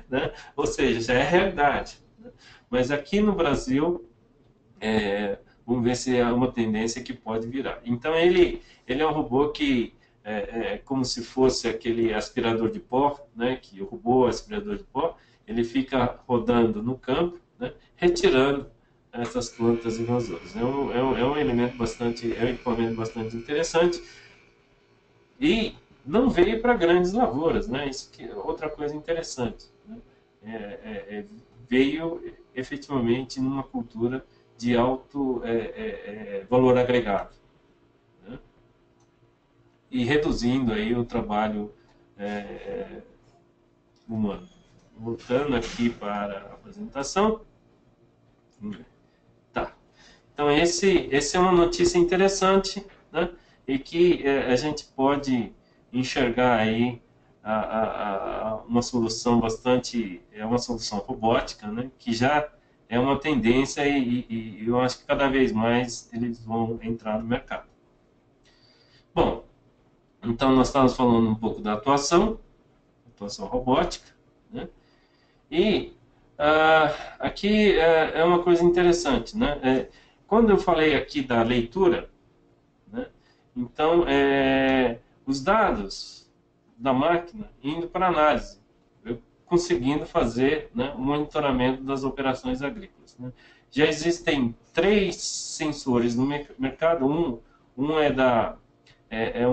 Né? Ou seja, já é realidade. Né? Mas aqui no Brasil, vamos ver se é uma tendência que pode virar. Então ele é um robô que como se fosse aquele aspirador de pó, né, que o robô aspirador de pó, ele fica rodando no campo, né, retirando essas plantas invasoras. É um elemento bastante, é um equipamento bastante interessante e não veio para grandes lavouras, né? Isso que é outra coisa interessante. Né? Veio efetivamente numa cultura de alto valor agregado, né? E reduzindo aí o trabalho humano. Voltando aqui para a apresentação. Tá. Então, esse é uma notícia interessante, né? E que a gente pode enxergar aí uma solução uma solução robótica, né? Que já é uma tendência e eu acho que cada vez mais eles vão entrar no mercado. Bom, então nós estávamos falando um pouco da atuação robótica, né? E aqui é uma coisa interessante, né? Quando eu falei aqui da leitura, né? Então os dados da máquina indo para análise, eu conseguindo fazer, né, o monitoramento das operações agrícolas. Né? Já existem 3 sensores no mercado, um é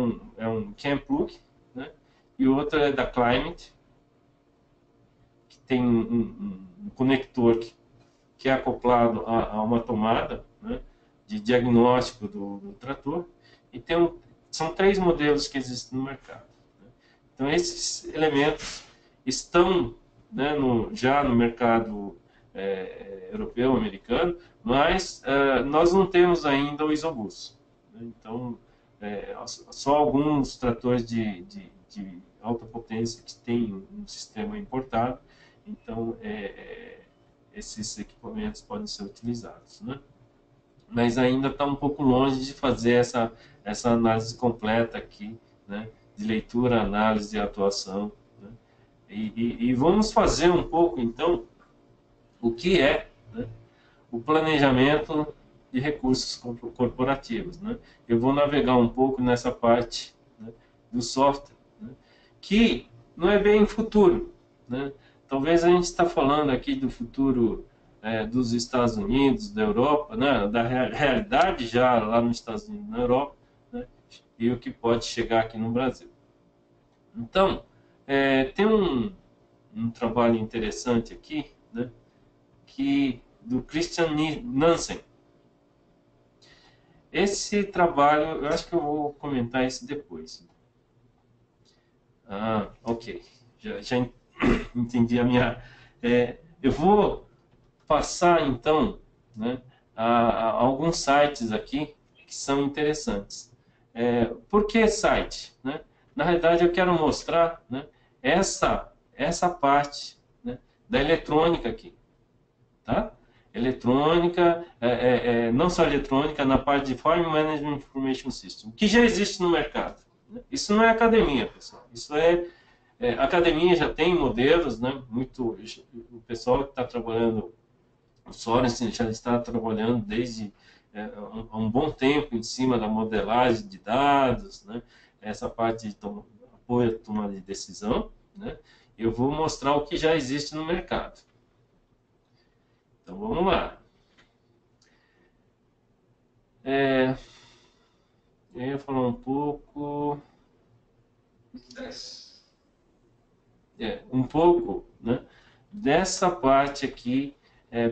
um CamPlug, né? E o outro é da Climate, que tem um conector que é acoplado a uma tomada, né, de diagnóstico do trator, e tem um são 3 modelos que existem no mercado. Então, esses elementos estão, né, já no mercado europeu, americano, mas nós não temos ainda o isobus. Então, só alguns tratores de alta potência que têm um sistema importado, então esses equipamentos podem ser utilizados, né? Mas ainda está um pouco longe de fazer essa análise completa aqui, né? De leitura, análise e atuação, né? E vamos fazer um pouco, então, o que é, né, o planejamento de recursos corporativos, né? Eu vou navegar um pouco nessa parte, né, do software, né, que não é bem futuro, né? Talvez a gente está falando aqui do futuro dos Estados Unidos, da Europa, né, da realidade já lá nos Estados Unidos, na Europa, né, e o que pode chegar aqui no Brasil. Então, tem um trabalho interessante aqui, né, do Christian Nansen. Esse trabalho, eu acho que eu vou comentar isso depois. Ok. Já entendi a minha... eu vou passar, então, né, a alguns sites aqui que são interessantes. Por que site? Né? Na realidade, eu quero mostrar, né, essa parte, né, da eletrônica aqui. Tá? Eletrônica, não só eletrônica, na parte de Farm Management Information System, que já existe no mercado. Né? Isso não é academia, pessoal. Isso academia já tem modelos, né? O pessoal que está trabalhando, o Sorensen já está trabalhando desde há um bom tempo em cima da modelagem de dados, né? Essa parte de apoio à tomada de decisão, né? Eu vou mostrar o que já existe no mercado. Então, vamos lá. Eu ia falar um pouco... um pouco, né, dessa parte aqui.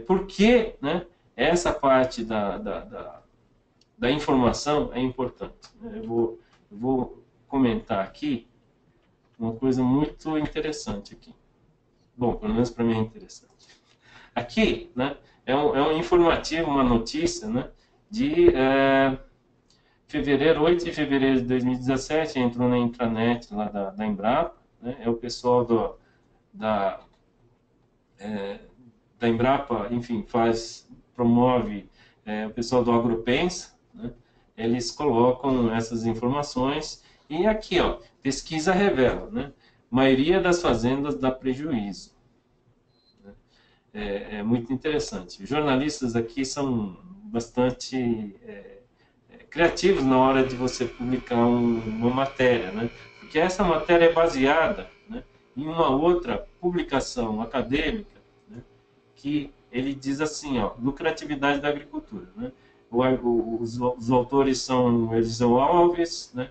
Por que, né, essa parte da informação é importante? Eu vou comentar aqui uma coisa muito interessante aqui. Bom, pelo menos para mim é interessante. Aqui, né, é um informativo, uma notícia, né, de 8 de fevereiro de 2017, entrou na intranet lá da Embrapa, né, é o pessoal da Embrapa, enfim, promove o pessoal do Agropensa, né, eles colocam essas informações, e aqui, ó, pesquisa revela, né, maioria das fazendas dá prejuízo. É muito interessante. Os jornalistas aqui são bastante criativos na hora de você publicar uma matéria, né? Porque essa matéria é baseada, né, em uma outra publicação acadêmica, né, que ele diz assim, ó, lucratividade da agricultura, né? Os autores são Eliseu Alves, né?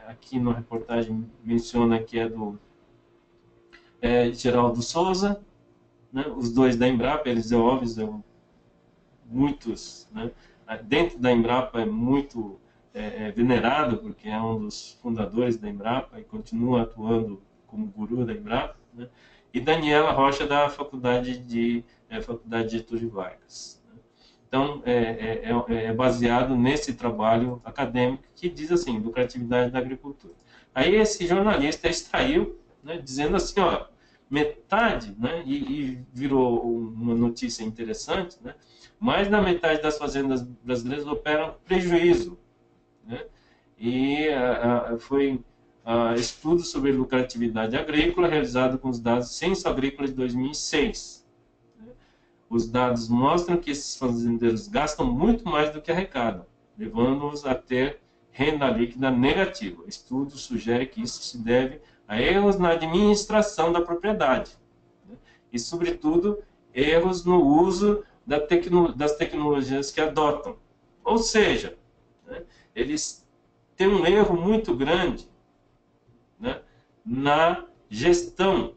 Aqui na reportagem menciona que é do Geraldo Souza, né? Os dois da Embrapa, Eliseu Alves muitos, né, dentro da Embrapa é muito venerado, porque é um dos fundadores da Embrapa e continua atuando como guru da Embrapa, né? E Daniela Rocha, da Faculdade de Getúlio Vargas. Né? Então, é baseado nesse trabalho acadêmico que diz assim, lucratividade da agricultura. Aí esse jornalista extraiu, né, dizendo assim, ó, metade, né, e virou uma notícia interessante, né, mais da metade das fazendas brasileiras operam com prejuízo, né, e foi estudo sobre lucratividade agrícola realizado com os dados Censo Agrícola de 2006. Né. Os dados mostram que esses fazendeiros gastam muito mais do que arrecadam, levando-os a ter renda líquida negativa. O estudo sugere que isso se deve a erros na administração da propriedade, né? E, sobretudo, erros no uso das tecnologias que adotam. Ou seja, né, eles têm um erro muito grande, né, na gestão.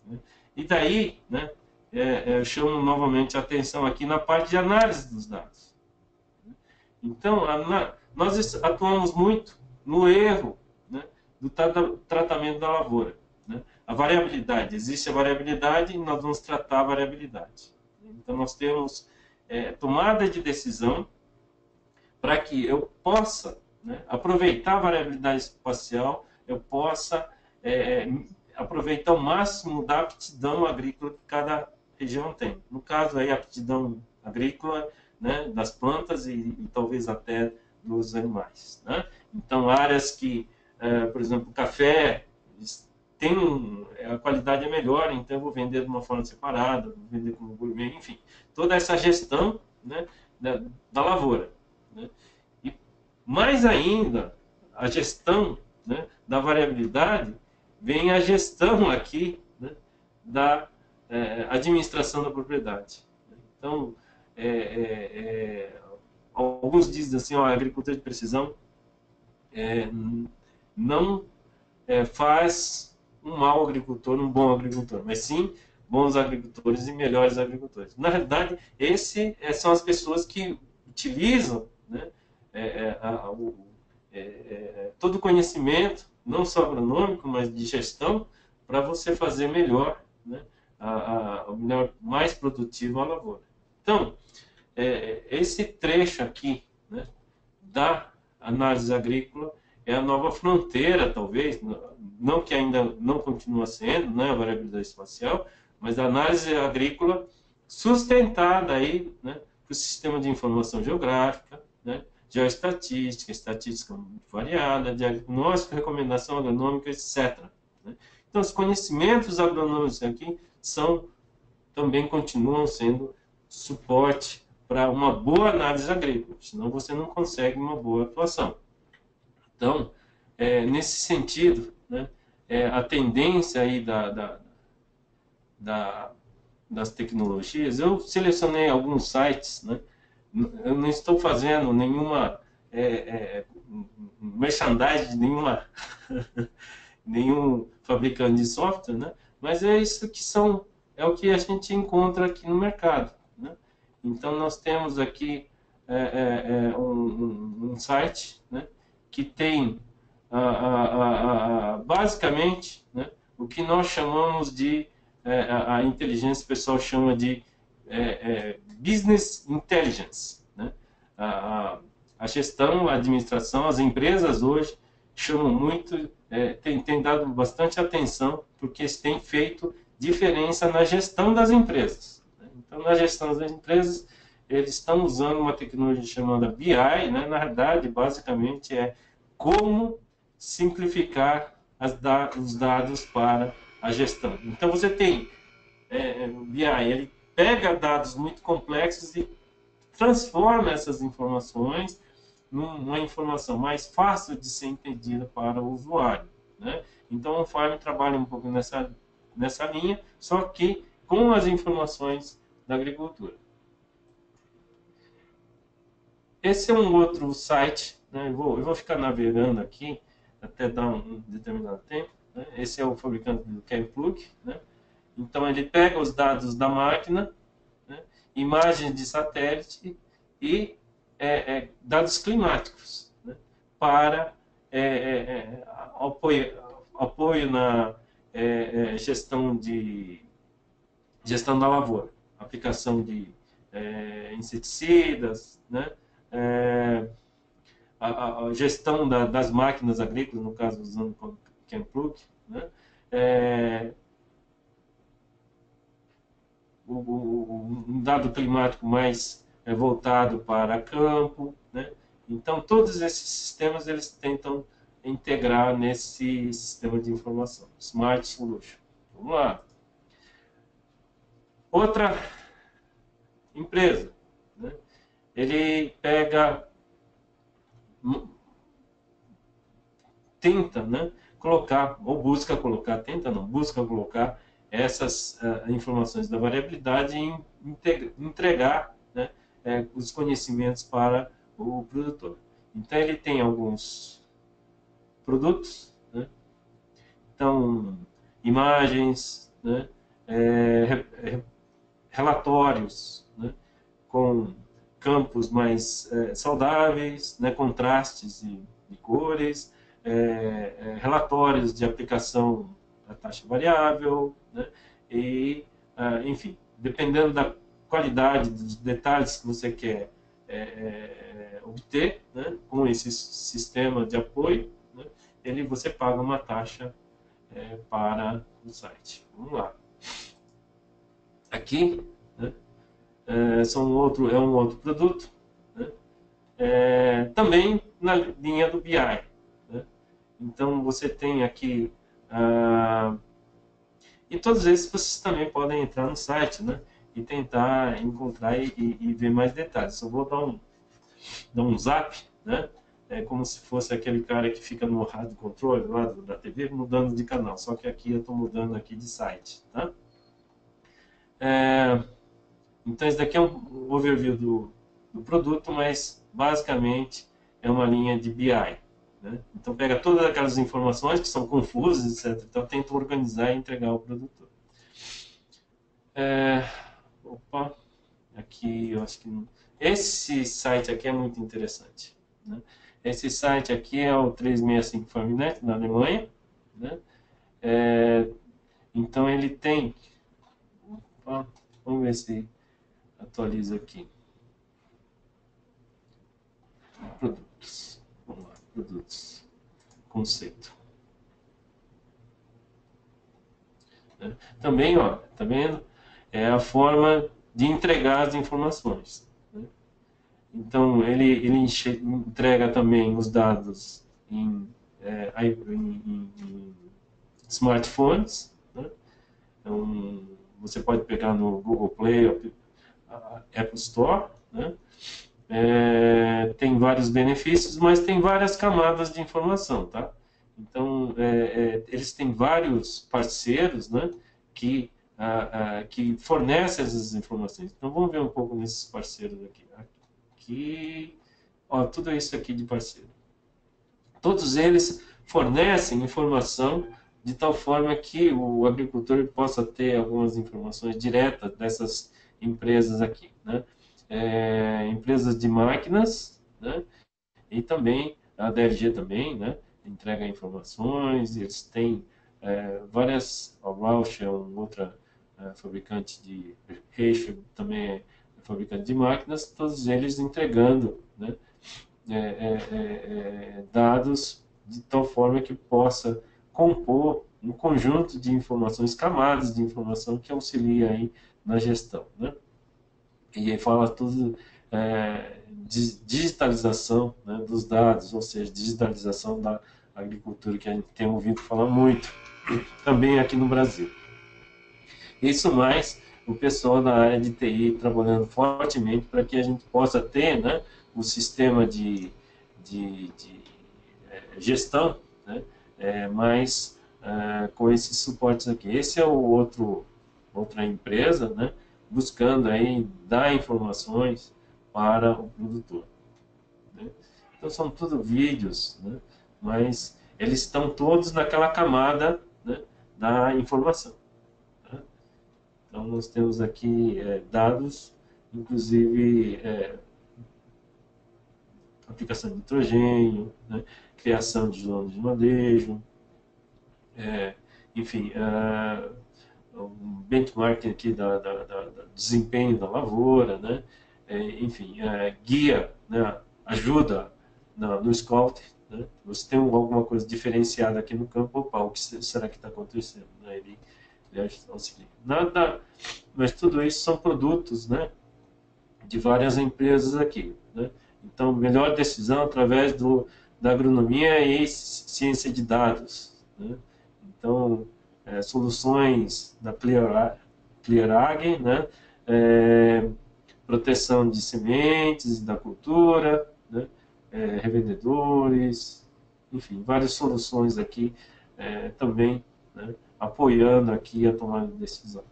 Né? E daí, né, eu chamo novamente a atenção aqui na parte de análise dos dados. Então, nós atuamos muito no erro, né, do tratamento da lavoura. Né? A variabilidade, existe a variabilidade e nós vamos tratar a variabilidade. Então, nós temos tomada de decisão para que eu possa, né, aproveitar a variabilidade espacial, eu possa aproveitar o máximo da aptidão agrícola que cada região tem. No caso, aí, a aptidão agrícola, né, das plantas e talvez até dos animais. Né? Então, áreas que, por exemplo, o café a qualidade é melhor, então eu vou vender de uma forma separada, vou vender como gourmet, enfim. Toda essa gestão, né, da lavoura. Né? E mais ainda, a gestão, né, da variabilidade, vem a gestão aqui, né, da administração da propriedade. Então, alguns dizem assim, a agricultura de precisão não faz um mau agricultor, um bom agricultor, mas sim bons agricultores e melhores agricultores. Na realidade, são as pessoas que utilizam, né, todo o conhecimento, não só agronômico, mas de gestão, para você fazer melhor, né, mais produtivo a lavoura. Então, esse trecho aqui, né, da análise agrícola é a nova fronteira, talvez, não que ainda não continua sendo, né, a variabilidade espacial, mas a análise agrícola sustentada aí, né, para o sistema de informação geográfica, né, geoestatística, estatística muito variada, diagnóstico, recomendação agronômica, etc. Né? Então, os conhecimentos agronômicos aqui também continuam sendo suporte para uma boa análise agrícola, senão você não consegue uma boa atuação. Então, nesse sentido, né, a tendência aí das tecnologias, eu selecionei alguns sites, né, eu não estou fazendo nenhuma merchandising de nenhum fabricante de software, né, mas é isso que é o que a gente encontra aqui no mercado. Né? Então, nós temos aqui um site, né, que tem basicamente, né, o que nós chamamos de a inteligência, o pessoal chama de business intelligence. Né? A gestão, a administração, as empresas hoje chamam muito, tem dado bastante atenção, porque eles têm feito diferença na gestão das empresas. Né? Então, na gestão das empresas, eles estão usando uma tecnologia chamada BI, né? Na verdade, basicamente como simplificar os dados para a gestão. Então, você tem o BI, ele pega dados muito complexos e transforma essas informações numa informação mais fácil de ser entendida para o usuário. Né? Então, o Farm trabalha um pouco nessa linha, só que com as informações da agricultura. Esse é um outro site, né? Eu vou ficar navegando aqui até dar um determinado tempo. Né? Esse é o fabricante do ChemPlug. Né? Então, ele pega os dados da máquina, né? Imagens de satélite e dados climáticos, né? Para apoio na gestão da lavoura, aplicação de inseticidas, né? A gestão das máquinas agrícolas, no caso usando o ChemPlug, né? Um dado climático mais voltado para campo, né? Então, todos esses sistemas eles tentam integrar nesse sistema de informação, Smart Solution. Vamos lá. Outra empresa, né? Ele tenta, né, colocar, ou busca colocar, busca colocar essas informações da variabilidade e entregar, né, os conhecimentos para o produtor. Então, ele tem alguns produtos, né? Então, imagens, né, relatórios, né, com campos mais saudáveis, né, contrastes de cores, relatórios de aplicação da taxa variável, né, e, enfim, dependendo da qualidade dos detalhes que você quer obter, né, com esse sistema de apoio, né, você paga uma taxa para o site. Vamos lá. Aqui, né, é um outro produto, né, também na linha do BI. Né? Então, você tem aqui... e todos esses vocês também podem entrar no site, né, e tentar encontrar e ver mais detalhes. Eu vou dar um zap, né? É como se fosse aquele cara que fica no rádio controle lá da TV mudando de canal, só que aqui eu estou mudando aqui de site, tá? Então esse daqui é um overview do produto, mas basicamente é uma linha de BI, né? Então pega todas aquelas informações que são confusas, etc. Então tenta organizar e entregar ao produtor. Opa, aqui eu acho que esse site aqui é muito interessante, né? Esse site aqui é o 365 Farmnet, na Alemanha, né? Então ele tem... Opa, vamos ver se atualiza aqui. Produtos. Vamos lá, produtos. Conceito. Né? Também, ó, tá vendo? É a forma de entregar as informações. Né? Então, ele entrega também os dados em smartphones. Né? Então, você pode pegar no Google Play, Apple Store. Né? Tem vários benefícios, mas tem várias camadas de informação. Tá? Então, eles têm vários parceiros, né, que fornecem essas informações. Então, vamos ver um pouco nesses parceiros aqui. Aqui, ó, tudo isso aqui de parceiro. Todos eles fornecem informação de tal forma que o agricultor possa ter algumas informações diretas dessas empresas aqui, né? Empresas de máquinas, né? E também a DRG também, né? Entrega informações, eles têm várias, a Roush é outra fabricante de Reicher, também é fabricante de máquinas, todos eles entregando, né, dados de tal forma que possa compor um conjunto de informações, camadas de informação que auxilia aí na gestão, né? E aí fala tudo de digitalização, né, dos dados, ou seja, digitalização da agricultura, que a gente tem ouvido falar muito, também aqui no Brasil. Isso mais o pessoal da área de TI trabalhando fortemente para que a gente possa ter, né, um sistema de gestão, né, mas com esses suportes aqui. Esse é outra empresa, né, buscando aí dar informações para o produtor. Né? Então são tudo vídeos, né, mas eles estão todos naquela camada, né, da informação. Tá? Então nós temos aqui dados, inclusive aplicação de nitrogênio, né, criação de zonas de manejo, enfim, um benchmarking aqui do desempenho da lavoura, né, enfim, guia, né, ajuda no scout, né, você tem alguma coisa diferenciada aqui no campo, opa, o que será que está acontecendo? Né, ele auxilia. Mas tudo isso são produtos, né, de várias empresas aqui, né? Então, melhor decisão através da agronomia e ciência de dados, né? Então, soluções da ClearAg, né? Proteção de sementes da cultura, né? Revendedores, enfim, várias soluções aqui também, né? Apoiando aqui a tomada de decisão.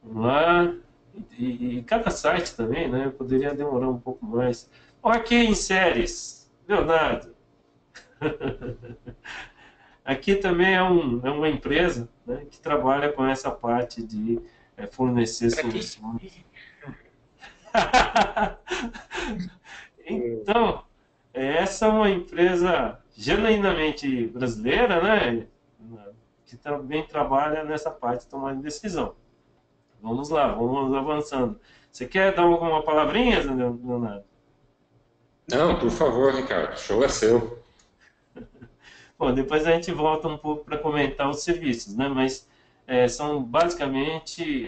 Vamos lá. E cada site também, né? Poderia demorar um pouco mais. Ok, em séries, Leonardo. Aqui também é uma empresa, né, que trabalha com essa parte de fornecer soluções. Então, essa é uma empresa genuinamente brasileira, né? Que também trabalha nessa parte de tomar decisão. Vamos lá, vamos avançando. Você quer dar alguma palavrinha, Leonardo? Não, por favor, Ricardo, o show é seu. Bom, depois a gente volta um pouco para comentar os serviços, né? Mas são basicamente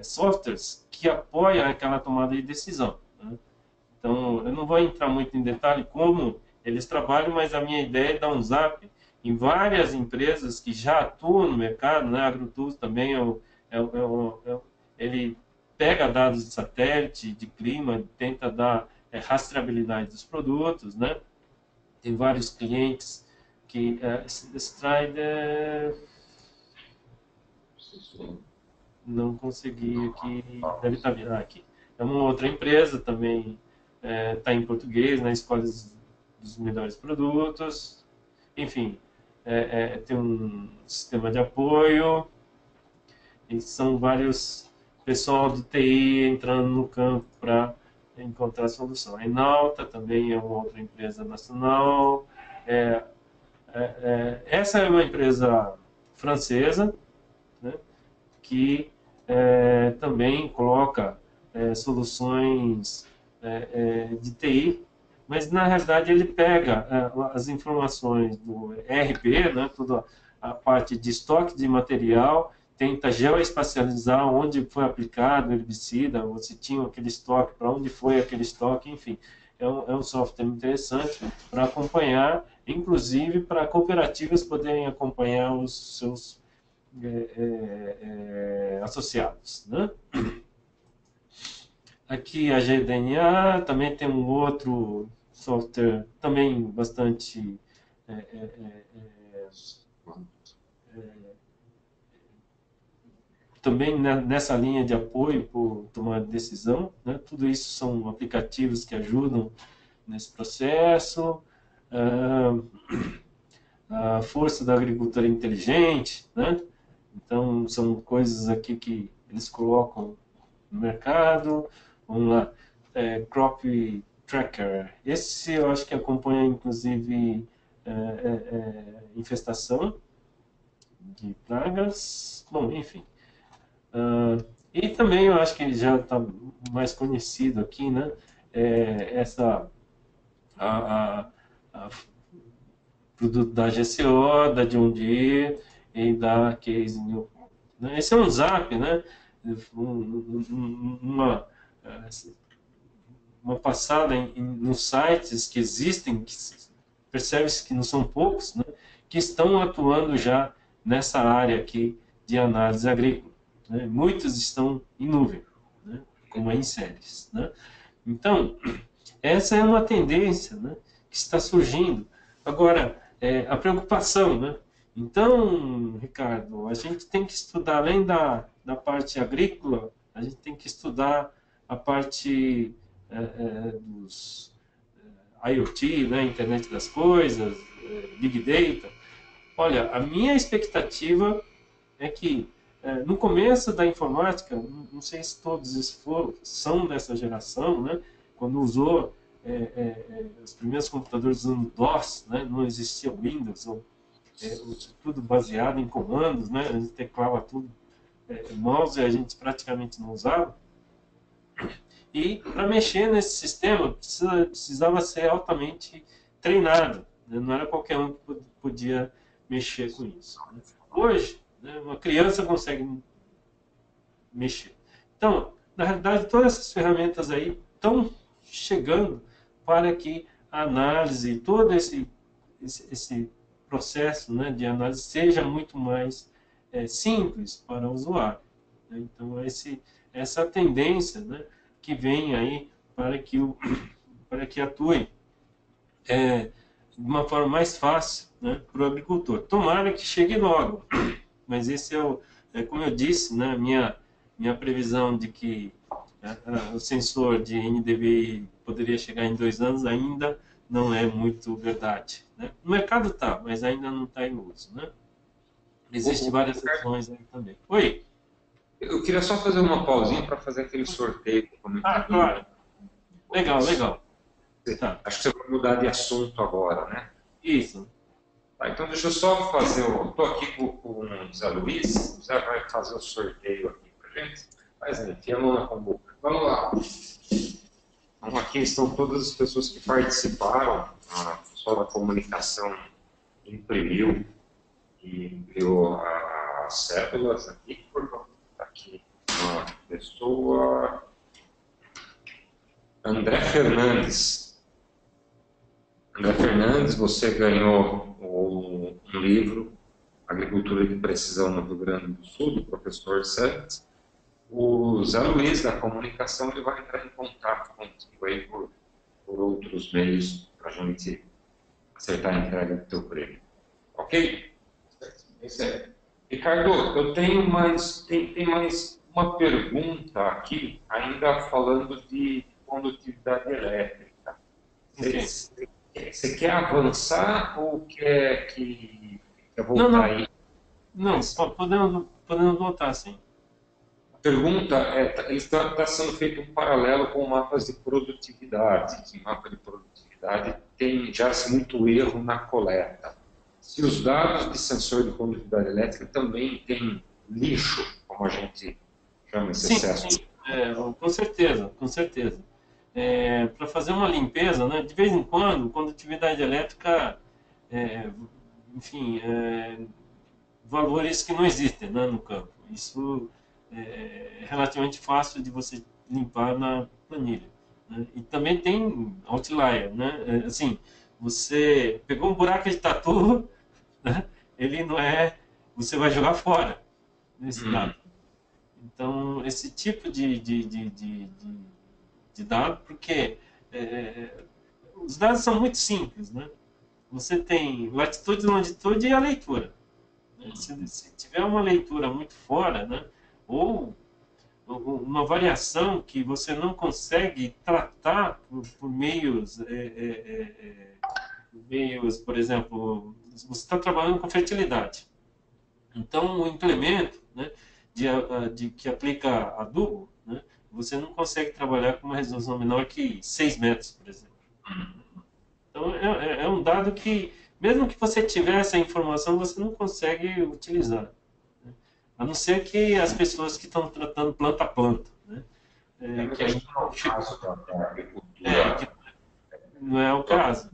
softwares que apoiam aquela tomada de decisão, né? Então, eu não vou entrar muito em detalhe como eles trabalham, mas a minha ideia é dar um zap em várias empresas que já atuam no mercado, né? A AgroTools também ele pega dados de satélite, de clima, tenta dar rastreabilidade dos produtos, né? Tem vários clientes que esse slide não consegui aqui, deve estar vindo aqui. É uma outra empresa também, está em português, na escolha dos melhores produtos. Enfim, tem um sistema de apoio e são vários pessoal do TI entrando no campo para encontrar a solução. A Enalta também é uma outra empresa nacional. Essa é uma empresa francesa, né, que também coloca soluções de TI, mas na realidade ele pega as informações do ERP, né, toda a parte de estoque de material, tenta geoespacializar onde foi aplicado o herbicida, ou se tinha aquele estoque, para onde foi aquele estoque, enfim. É um software interessante para acompanhar, inclusive para cooperativas poderem acompanhar os seus associados, né? Aqui a GDNA, também tem um outro software também bastante também nessa linha de apoio por tomar decisão, né? Tudo isso são aplicativos que ajudam nesse processo. A força da agricultura inteligente, né? Então são coisas aqui que eles colocam no mercado. Vamos lá, Crop Tracker. Esse eu acho que acompanha inclusive infestação de pragas. Bom, enfim. E também eu acho que ele já está mais conhecido aqui, né? A produto da GCO, da John Deere e da Case New. Esse é um zap, né? Uma passada nos sites que existem, que percebe-se que não são poucos, né? Que estão atuando já nessa área aqui de análise agrícola, né? Muitos estão em nuvem, né? Como em séries, né? Então, essa é uma tendência, né, que está surgindo. Agora, a preocupação, né? Então, Ricardo, a gente tem que estudar, além da parte agrícola, a gente tem que estudar a parte dos IoT, né, Internet das Coisas, Big Data. Olha, a minha expectativa é que no começo da informática, não sei se todos são dessa geração, né, quando usou os primeiros computadores usando DOS, né, não existia Windows, tudo baseado em comandos, né, a gente teclava tudo, mouse a gente praticamente não usava. E para mexer nesse sistema precisava ser altamente treinado, né? Não era qualquer um que podia mexer com isso, né? Hoje, né, uma criança consegue mexer. Então, na realidade, todas essas ferramentas aí estão chegando para que a análise, todo esse processo, né, de análise seja muito mais simples para o usuário, né? Então, essa tendência, né, que vem aí para que atue de uma forma mais fácil, né, para o agricultor. Tomara que chegue logo, mas esse como eu disse, né, minha previsão de que o sensor de NDVI poderia chegar em 2 anos ainda não é muito verdade, né? No mercado está, mas ainda não está em uso, né? Existem várias opções aí também. Oi? Eu queria só fazer uma pausinha para fazer aquele sorteio que eu Ah, comentei. claro. Legal, legal. Tá. Acho que você vai mudar de assunto agora, né? Isso. Tá, então deixa eu só fazer o... Estou aqui com o Zé Luiz. O Zé vai fazer o sorteio aqui para gente. Mas enfim, a mão na boca. Vamos lá. Então, aqui estão todas as pessoas que participaram. A pessoa da comunicação imprimiu e enviou as cédulas aqui. Aqui uma pessoa... André Fernandes. André Fernandes, você ganhou um livro, Agricultura de Precisão no Rio Grande do Sul, do professor Santos. O Zé Luiz, da comunicação, ele vai entrar em contato contigo aí por outros meios para a gente acertar a entrega do teu prêmio. Ok? Isso é. Ricardo, eu tenho tem mais uma pergunta aqui, ainda falando de condutividade elétrica. Ok. Você quer avançar ou quer voltar Não, aí? não, podemos voltar, sim. A pergunta ele está sendo feito um paralelo com mapas de produtividade. Que mapa de produtividade tem já muito erro na coleta. Se os dados de sensor de condutividade elétrica também têm lixo, como a gente chama esse Sim, excesso. sim. Com certeza, com certeza. Para fazer uma limpeza, né, de vez em quando, condutividade elétrica, é, enfim, valores que não existem, né, no campo. Isso é relativamente fácil de você limpar na planilha, né? E também tem outlier, né? Assim, você pegou um buraco de tatu, né? Ele não é, você vai jogar fora nesse dado. Então, esse tipo de dado, porque os dados são muito simples, né? Você tem latitude, longitude e a leitura. Se tiver uma leitura muito fora, né? Ou uma variação que você não consegue tratar por meios, por exemplo, você está trabalhando com fertilidade. Então, o implemento, né, que aplica adubo, né, você não consegue trabalhar com uma resolução menor que 6 metros, por exemplo. Então, é um dado que, mesmo que você tiver essa informação, você não consegue utilizar. Né? A não ser que as pessoas que estão tratando planta a planta. Né? Que aí, Não é o caso da que agricultura. não é o caso.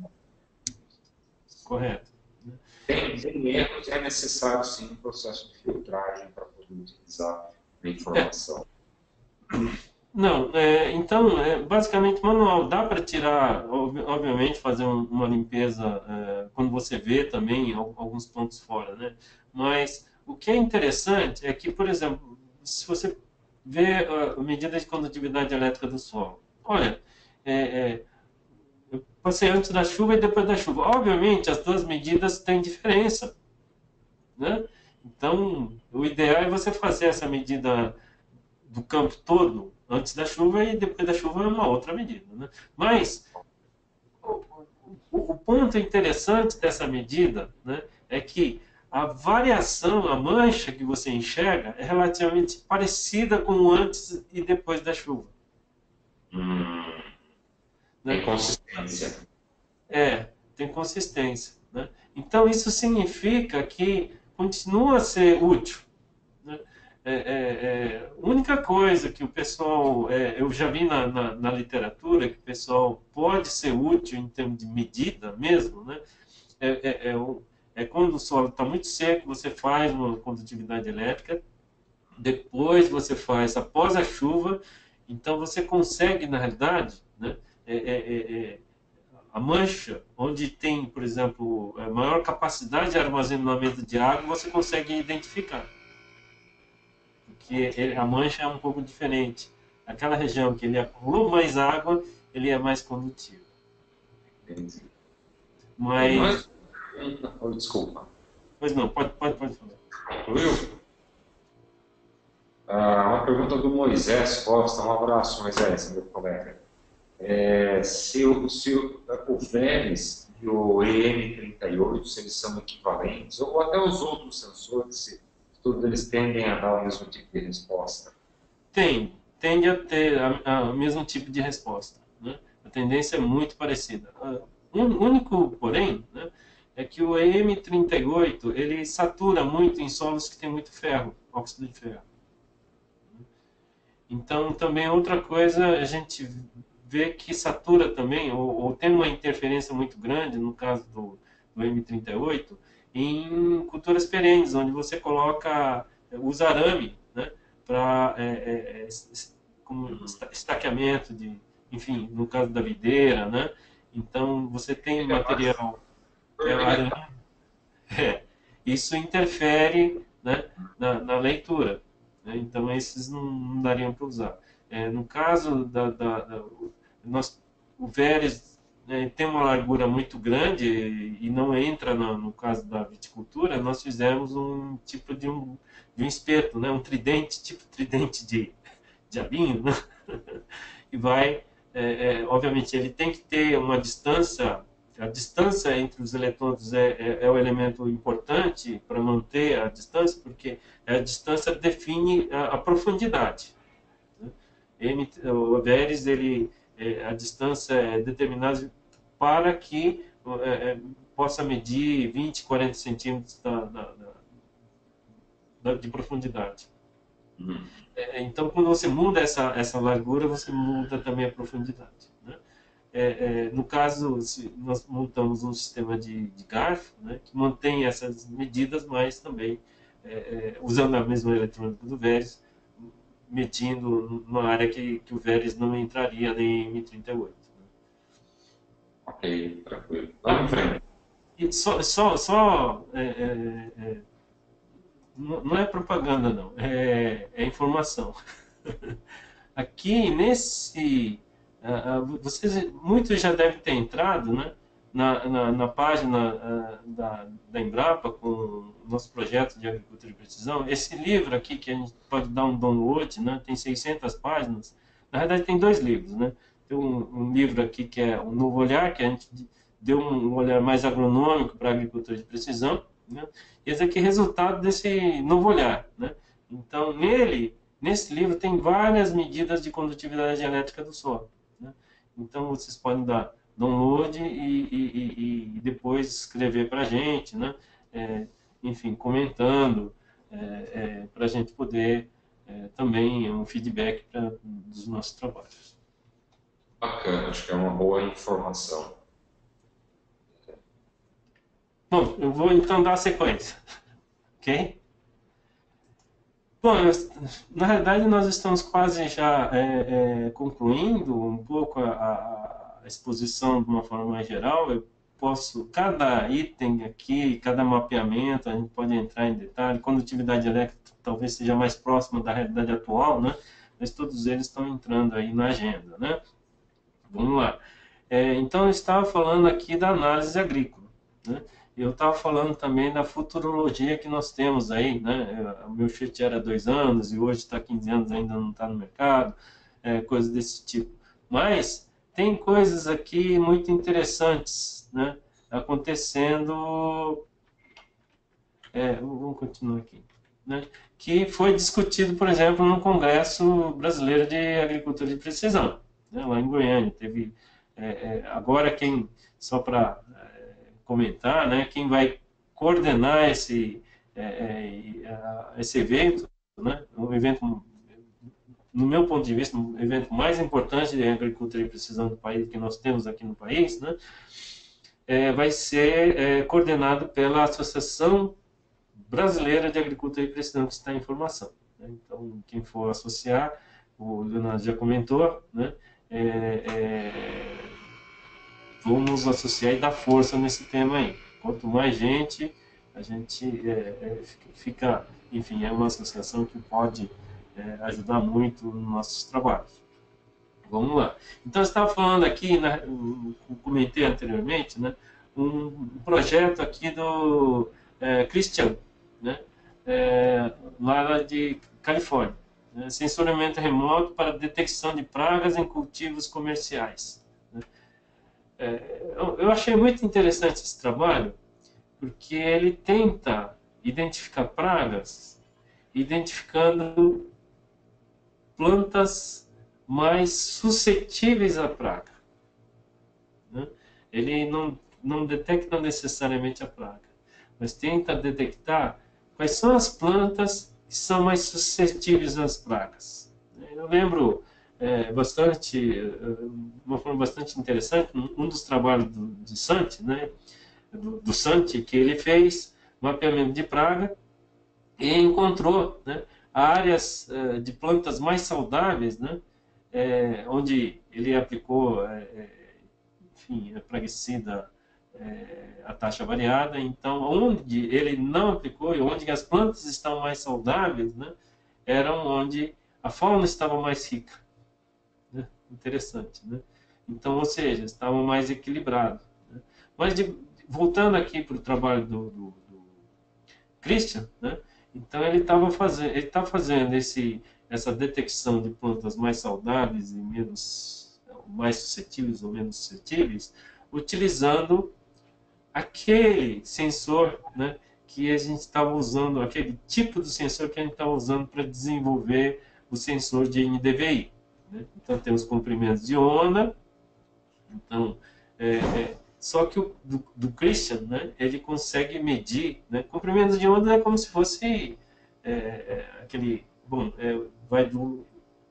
Correto. Tem erros, é necessário sim um processo de filtragem para poder utilizar a informação. Não, então, basicamente manual. Dá para tirar, obviamente, fazer uma limpeza quando você vê também alguns pontos fora, né? Mas o que é interessante é que, por exemplo, se você vê a medida de condutividade elétrica do solo, olha, eu passei antes da chuva e depois da chuva. Obviamente, as duas medidas têm diferença, né? Então, o ideal é você fazer essa medida do campo todo antes da chuva e depois da chuva é uma outra medida, né? Mas o ponto interessante dessa medida, né, é que a variação, a mancha que você enxerga é relativamente parecida com o antes e depois da chuva. Né? Tem consistência. Tem consistência. Né? Então, isso significa que continua a ser útil. Né? A única coisa que o pessoal, eu já vi na literatura, que o pessoal pode ser útil em termos de medida mesmo, né? Quando o solo está muito seco, você faz uma condutividade elétrica, depois você faz após a chuva, então você consegue, na realidade, né? A mancha, onde tem, por exemplo, a maior capacidade de armazenamento de água, você consegue identificar. Porque a mancha é um pouco diferente. Aquela região que ele acumulou mais água, ele é mais condutivo. Entendi. Mas... Desculpa. Pois não, pode falar. Concluiu? Uma pergunta do Moisés Costa. Um abraço, Moisés, meu colega. Se o Vênis e o EM38, se eles são equivalentes, ou até os outros sensores, se estudos eles tendem a dar o mesmo tipo de resposta? Tende a ter o mesmo tipo de resposta, né? A tendência é muito parecida. O único, porém, né, é que o M38 ele satura muito em solos que tem muito ferro, óxido de ferro. Então, também outra coisa, a gente vê que satura também, ou tem uma interferência muito grande, no caso do M38, em culturas perenes, onde você usa arame, né, para como estaqueamento enfim, no caso da videira, né? Então, você tem material, arame, isso interfere, né, na leitura, né? Então, esses não dariam para usar. No caso o Veres, né, tem uma largura muito grande e não entra no caso da viticultura. Nós fizemos um tipo de um espeto, né, um tridente, tipo tridente de abinho, né? E obviamente, ele tem que ter uma distância. A distância entre os eletrodos é o elemento importante para manter a distância, porque a distância define a profundidade, né? O Veres, a distância é determinada para que possa medir 20, 40 centímetros de profundidade. Então, quando você muda essa largura, você muda também a profundidade, né? No caso, nós montamos um sistema de garfo, né, que mantém essas medidas, mas também usando a mesma eletrônica do Veres, medindo numa área que o Veres não entraria nem M38. Né? Ok, tranquilo. Vamos em frente. E não é propaganda, não, é informação. Aqui vocês muitos já devem ter entrado, né, na página da Embrapa com o nosso projeto de agricultura de precisão. Esse livro aqui, que a gente pode dar um download, né, tem 600 páginas. Na verdade, tem dois livros, né? Tem um livro aqui que é o Novo Olhar, que a gente deu um olhar mais agronômico para a agricultura de precisão, né? E esse aqui é resultado desse novo olhar, né? Então, nesse livro tem várias medidas de condutividade elétrica do solo, né? Então, vocês podem dar download e depois escrever para a gente, né? Enfim, comentando, para a gente poder também um feedback dos nossos trabalhos. Bacana, acho que é uma boa informação. Bom, eu vou então dar a sequência, ok? Bom, na realidade nós estamos quase já concluindo um pouco a exposição de uma forma mais geral. Cada item aqui, cada mapeamento, a gente pode entrar em detalhe. Condutividade elétrica talvez seja mais próxima da realidade atual, né? Mas todos eles estão entrando aí na agenda, né? Vamos lá. Então, eu estava falando aqui da análise agrícola, né? Eu estava falando também da futurologia que nós temos aí, né? O meu chute era 2 anos e hoje está 15 anos, ainda não está no mercado, coisas desse tipo. Mas tem coisas aqui muito interessantes, né, acontecendo. Vamos continuar aqui, né? Que foi discutido, por exemplo, no Congresso Brasileiro de Agricultura de Precisão, né, lá em Goiânia. Teve agora só para comentar, né, quem vai coordenar esse evento, né, um evento, no meu ponto de vista, um evento mais importante de agricultura de precisão do país que nós temos aqui no país, né, vai ser coordenado pela Associação Brasileira de Agricultura de Precisão, que está em formação, né? Então, quem for associar, o Leonardo já comentou, né, vamos associar e dar força nesse tema aí. Quanto mais gente, a gente fica, enfim, é uma associação que pode ajudar muito nos nossos trabalhos. Vamos lá. Então, eu estava falando aqui, né, comentei anteriormente, né, um projeto aqui do Christian, né, lá de Califórnia, né, sensoriamento remoto para detecção de pragas em cultivos comerciais. Né. Eu achei muito interessante esse trabalho, porque ele tenta identificar pragas identificando plantas mais suscetíveis à praga, né? Ele não detecta necessariamente a praga, mas tenta detectar quais são as plantas que são mais suscetíveis às pragas. Eu lembro bastante, uma forma bastante interessante, um dos trabalhos de Santi, né, do Santi, que ele fez mapeamento de praga e encontrou, né, áreas de plantas mais saudáveis, né, onde ele aplicou, enfim, a praguicida, a taxa variada. Então, onde ele não aplicou e onde as plantas estão mais saudáveis, né, eram onde a fauna estava mais rica, né? Interessante, né? Então, ou seja, estava mais equilibrado, né? Mas voltando aqui para o trabalho do Christian, né? Então ele está fazendo essa detecção de plantas mais saudáveis e mais suscetíveis ou menos suscetíveis, utilizando aquele sensor, né, que a gente estava usando, aquele tipo de sensor que a gente estava usando para desenvolver o sensor de NDVI, né? Então temos comprimentos de onda. Então, só que o do Christian, né, ele consegue medir, né, comprimentos de onda é como se fosse aquele, bom, vai do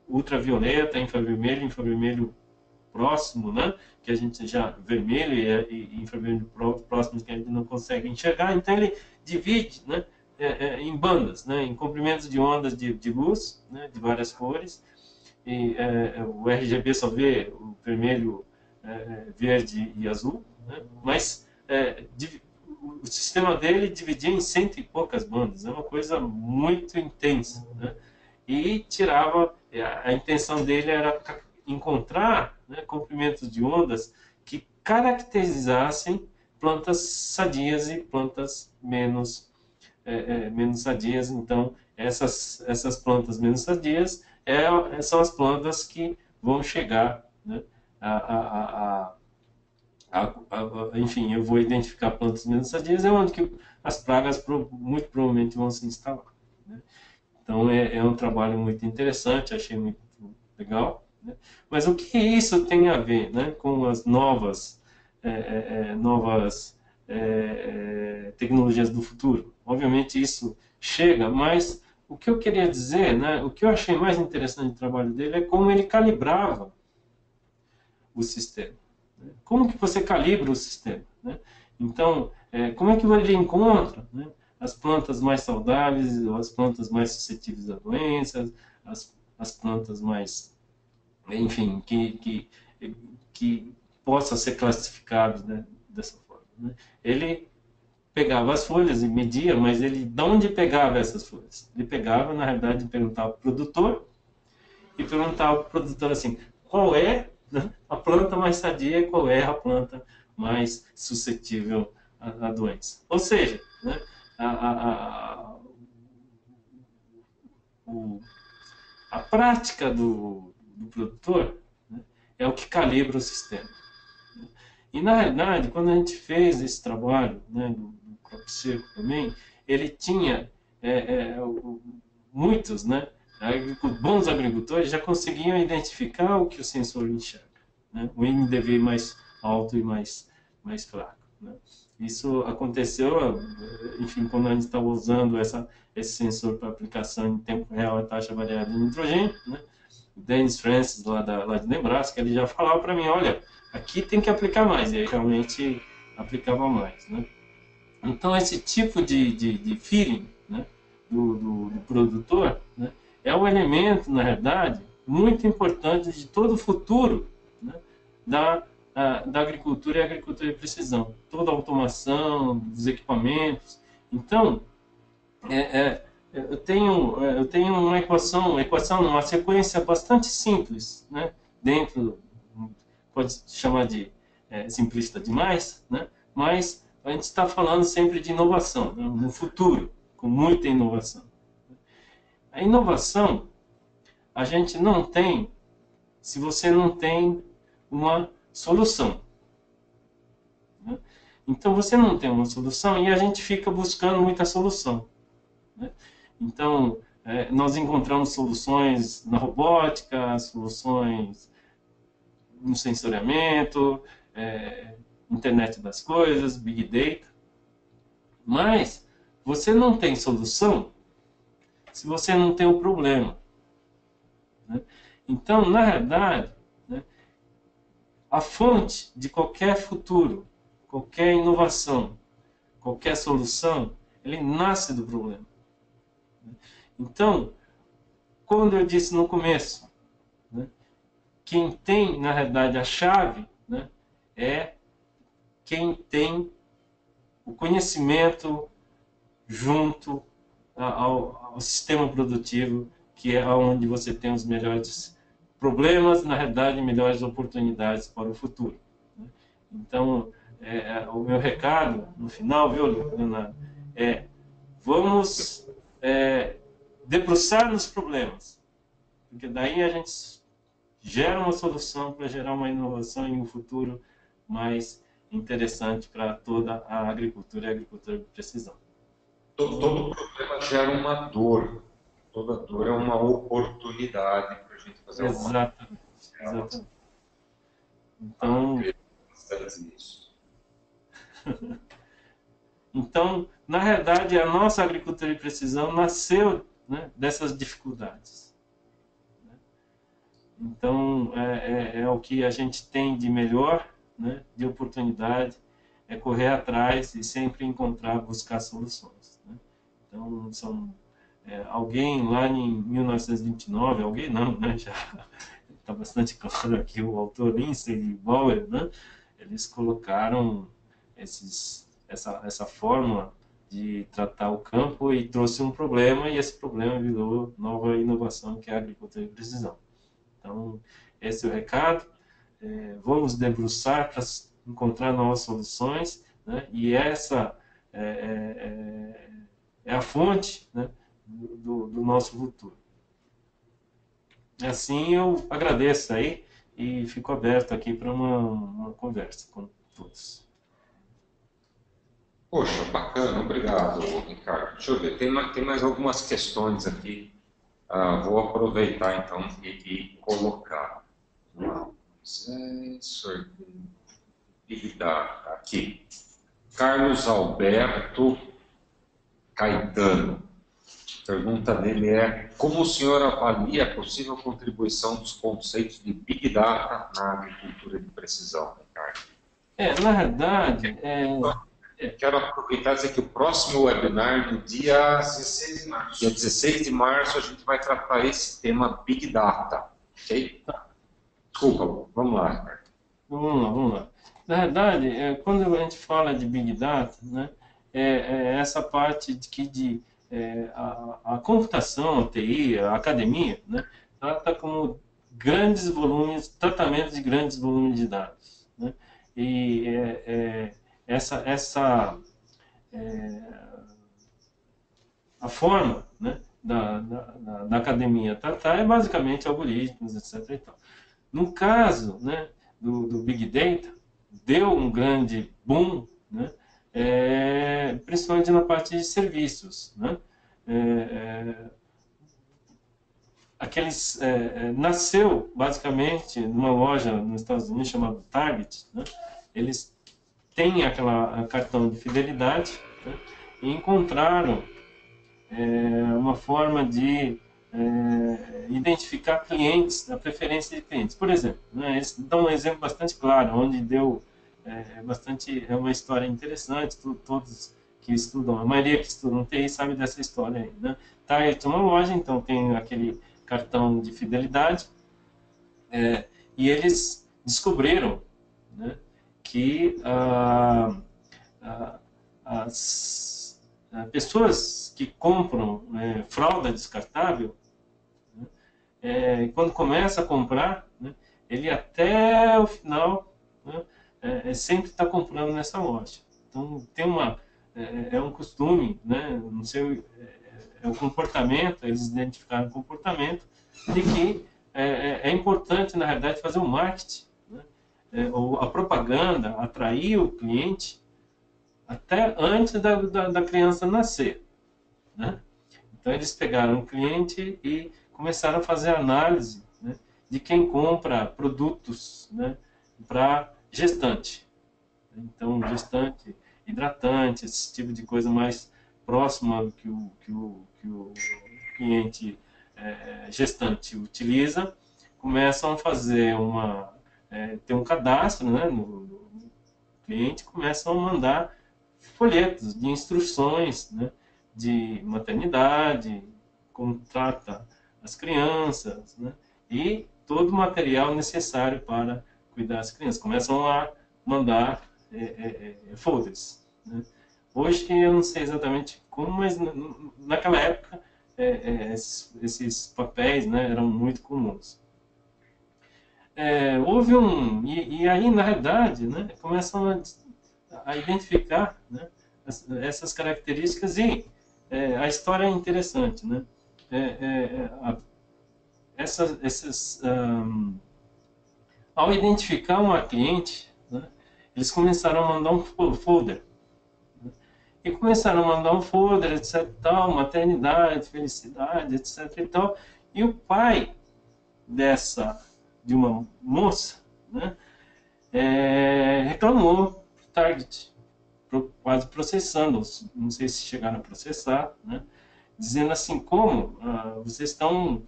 ultravioleta, infravermelho próximo, né, que a gente já, vermelho e infravermelho próximo que a gente não consegue enxergar. Então ele divide, né, em bandas, né, em comprimentos de ondas de luz, né, de várias cores. E o RGB só vê o vermelho, verde e azul, né? Mas o sistema dele dividia em cento e poucas bandas, é uma coisa muito intensa, né? E tirava, a intenção dele era encontrar, né, comprimentos de ondas que caracterizassem plantas sadias e plantas menos sadias. Então, essas plantas menos sadias são as plantas que vão chegar, né, enfim, eu vou identificar plantas menos sadias, é onde que as pragas muito provavelmente vão se instalar, né? Então, é um trabalho muito interessante, achei muito legal, né? Mas o que isso tem a ver, né, com as novas tecnologias do futuro? Obviamente isso chega, mas o que eu queria dizer, né, o que eu achei mais interessante do trabalho dele é como ele calibrava o sistema, né? Como que você calibra o sistema, né? Então, como é que ele encontra, né, as plantas mais saudáveis, as plantas mais suscetíveis a doenças, as plantas mais, enfim, que possa ser classificado, né, dessa forma, né? Ele pegava as folhas e media, mas ele de onde pegava essas folhas? Ele pegava, na realidade, perguntava para o produtor e perguntava para o produtor assim, qual é, né, a planta mais sadia e qual é a planta mais suscetível à doença. Ou seja, né, a prática do produtor, né, é o que calibra o sistema. E, na realidade, quando a gente fez esse trabalho, né, do Crop Circle também, ele tinha muitos, né, bons agricultores já conseguiam identificar o que o sensor enxerga, né, o NDV mais alto e mais fraco, né. Isso aconteceu, enfim, quando a gente estava usando esse sensor para aplicação em tempo real, a taxa variável de nitrogênio, né. O Dennis Francis, lá de Nebraska, ele já falava para mim, olha, aqui tem que aplicar mais, e aí realmente aplicava mais, né. Então, esse tipo de feeling, né, do produtor, né, é um elemento, na verdade, muito importante de todo o futuro, né, da agricultura e agricultura de precisão. Toda a automação dos equipamentos. Então, eu tenho uma sequência bastante simples, né, dentro, pode chamar de simplista demais, né, mas a gente está falando sempre de inovação, né, no futuro, com muita inovação. A inovação, a gente não tem se você não tem uma solução, né? Então, você não tem uma solução e a gente fica buscando muita solução, né? Então, nós encontramos soluções na robótica, soluções no sensoriamento, internet das coisas, big data. Mas você não tem solução se você não tem o problema, né? Então, na realidade, né, a fonte de qualquer futuro, qualquer inovação, qualquer solução, ele nasce do problema. Então, quando eu disse no começo, né, quem tem, na realidade, a chave, né, é quem tem o conhecimento junto ao sistema produtivo, que é onde você tem os melhores problemas, na realidade, melhores oportunidades para o futuro, né? Então, o meu recado, no final, viu, Leonardo, vamos debruçar nos problemas, porque daí a gente gera uma solução para gerar uma inovação em um futuro mais interessante para toda a agricultura e a agricultura de precisão. Todo problema gera uma dor. Toda dor é uma oportunidade para a gente fazer alguma coisa. Exatamente. Então, então, na realidade, a nossa agricultura de precisão nasceu, né, dessas dificuldades. Então, é o que a gente tem de melhor, né, de oportunidade, é correr atrás e sempre encontrar, buscar soluções, né? Então, alguém lá em 1929, alguém não, né, já está bastante claro aqui, o autor Lindsay e Bauer, né, eles colocaram essa fórmula de tratar o campo e trouxe um problema, e esse problema virou nova inovação, que é a agricultura de precisão. Então, esse é o recado. Vamos debruçar para encontrar novas soluções, né? E essa é a fonte, né, do nosso futuro. Assim, eu agradeço aí e fico aberto aqui para uma conversa com todos. Poxa, bacana, obrigado, Ricardo. Deixa eu ver, tem mais algumas questões aqui. Vou aproveitar então e colocar. Big Data, aqui. Carlos Alberto Caetano. A pergunta dele é: como o senhor avalia a possível contribuição dos conceitos de Big Data na agricultura de precisão, Ricardo? Na verdade, quero aproveitar e dizer que o próximo webinar, no dia 16 de março, a gente vai tratar esse tema Big Data. Ok? Desculpa, vamos lá, Ricardo. Vamos lá. Na verdade, quando a gente fala de Big Data, né, essa parte a computação, a TI, a academia, né, trata como tratamento de grandes volumes de dados, né? E a forma, né, da academia tratar é basicamente algoritmos, etc. E tal. No caso, né, do Big Data, deu um grande boom, né, principalmente na parte de serviços, né? Nasceu basicamente numa loja nos Estados Unidos chamada Target, né? Eles têm aquela cartão de fidelidade, né, e encontraram uma forma de identificar clientes, a preferência de clientes. Por exemplo, né, eles dão um exemplo bastante claro, onde deu uma história interessante, todos que estudam, a maioria que estudam TI sabe dessa história aí, né? Target é uma loja, então tem aquele cartão de fidelidade, e eles descobriram, né, que as pessoas que compram fralda descartável, né, quando começa a comprar, né, ele até o final, né, sempre está comprando nessa loja. Então tem um costume, né, não sei, o comportamento, eles identificaram o comportamento de que é importante, na realidade, fazer o marketing, né, ou a propaganda, atrair o cliente até antes da criança nascer, né? Então, eles pegaram o cliente e começaram a fazer análise, né, de quem compra produtos, né, para gestante. Então, gestante, hidratante, esse tipo de coisa mais próxima que o cliente gestante utiliza, começam a fazer ter um cadastro, né, no cliente, começam a mandar folhetos de instruções, né, de maternidade, como trata as crianças, né, e todo o material necessário para cuidar das crianças. Começam a mandar folders, né. Hoje eu não sei exatamente como, mas naquela época esses papéis, né, eram muito comuns. Houve e aí, na realidade, né, começam a identificar, né, essas características e a história é interessante, né? Ao identificar uma cliente, né, eles começaram a mandar um folder. Né, e começaram a mandar um folder, etc. Tal, maternidade, felicidade, etc. E tal. E o pai de uma moça, né, reclamou para o Target, quase processando, não sei se chegaram a processar, né, dizendo assim, como vocês estão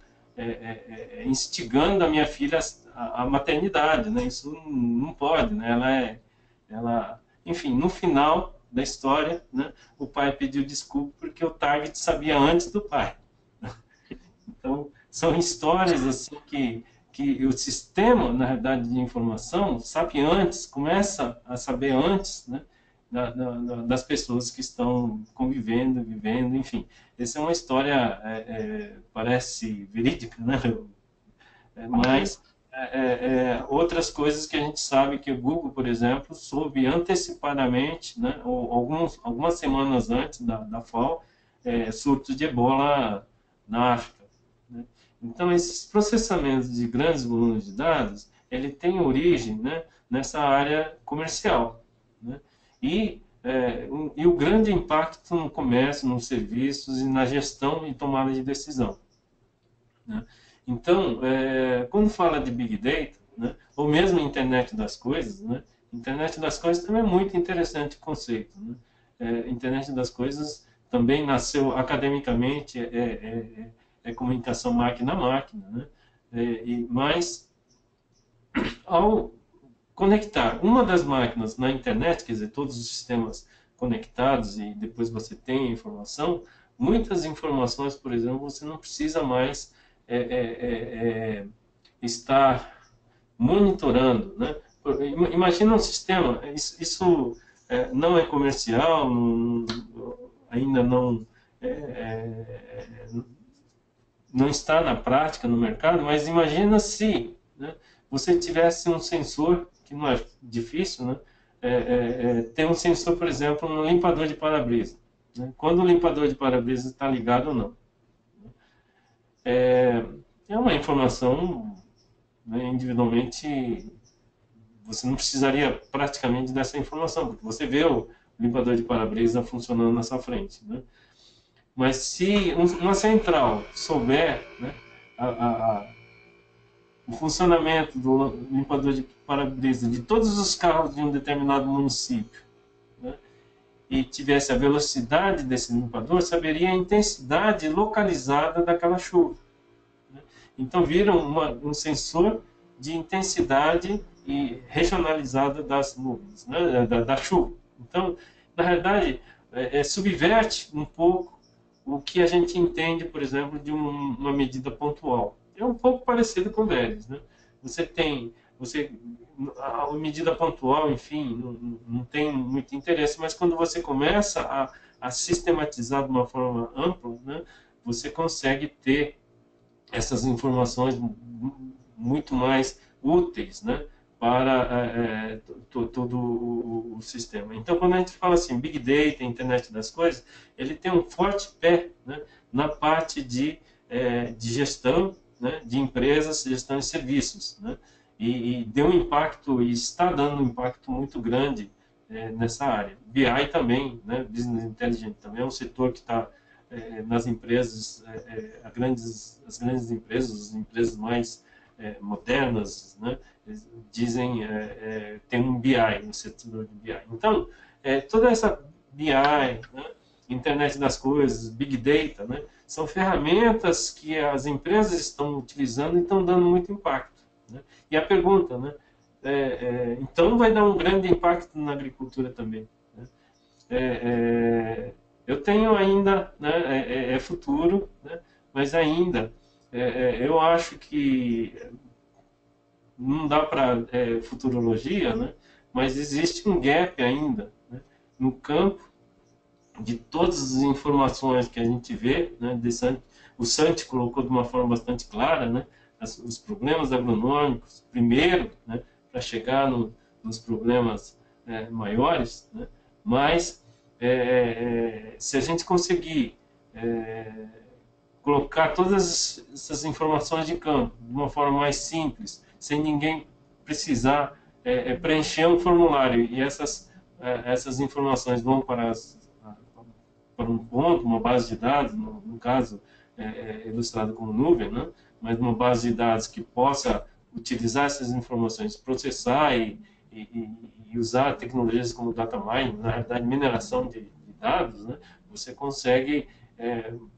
instigando a minha filha à maternidade, né, isso não pode, né, enfim, no final da história, né, o pai pediu desculpa porque o Target sabia antes do pai. Então, são histórias assim que o sistema, na realidade, de informação sabe antes, começa a saber antes, né, das pessoas que estão convivendo, vivendo, enfim. Essa é uma história, parece verídica, né? Mas outras coisas que a gente sabe que o Google, por exemplo, soube antecipadamente, né, ou algumas semanas antes da FAO, surtos de ebola na África. Né? Então, esses processamentos de grandes volumes de dados, ele tem origem, né, nessa área comercial. Né? E o grande impacto no comércio, nos serviços e na gestão e tomada de decisão. Né? Então, quando fala de Big Data, né, ou mesmo Internet das Coisas, né, Internet das Coisas também é muito interessante o conceito. Né? Internet das Coisas também nasceu academicamente, comunicação máquina a máquina, né? Mas, ao conectar uma das máquinas na internet, quer dizer, todos os sistemas conectados e depois você tem a informação, muitas informações, por exemplo, você não precisa mais estar monitorando, né? Imagina um sistema, isso não é comercial, ainda não está na prática no mercado, mas imagina se, né, você tivesse um sensor, que não é difícil, né, ter um sensor, por exemplo, no limpador de para-brisa, né, quando o limpador de para-brisa está ligado ou não. É uma informação, né, individualmente, você não precisaria praticamente dessa informação, porque você vê o limpador de para-brisa funcionando na sua frente, né? Mas se uma central souber, né, o funcionamento do limpador de para-brisa de todos os carros de um determinado município, né, e tivesse a velocidade desse limpador, saberia a intensidade localizada daquela chuva. Né? Então, vira um sensor de intensidade e regionalizada das nuvens, né, da chuva. Então, na realidade, subverte um pouco o que a gente entende, por exemplo, de uma medida pontual. É um pouco parecido com o DELES, né? A medida pontual, enfim, não tem muito interesse, mas quando você começa a sistematizar de uma forma ampla, né, você consegue ter essas informações muito mais úteis, né, para todo o sistema. Então, quando a gente fala assim, Big Data, Internet das Coisas, ele tem um forte pé, né, na parte de gestão, né, de empresas, gestão de serviços, né, e deu um impacto, e está dando um impacto muito grande nessa área. BI também, né, Business Intelligence também é um setor que está nas empresas, as grandes empresas, as empresas mais modernas, né, dizem tem um BI, no setor de BI. Então, toda essa BI, né, Internet das Coisas, Big Data, né, são ferramentas que as empresas estão utilizando e estão dando muito impacto. Né? E a pergunta, né, então vai dar um grande impacto na agricultura também. Né? Eu tenho ainda, né, futuro, né, mas ainda eu acho que não dá para futurologia, né, mas existe um gap ainda, né, no campo de todas as informações que a gente vê, né, o Santi colocou de uma forma bastante clara, né, os problemas agronômicos, primeiro, né, para chegar nos problemas maiores, né, mas se a gente conseguir colocar todas essas informações de campo de uma forma mais simples, sem ninguém precisar preencher um formulário, e essas informações vão para um ponto, uma base de dados, no caso ilustrado como nuvem, né? Mas uma base de dados que possa utilizar essas informações, processar e usar tecnologias como data mining, na realidade mineração de dados, né? Você consegue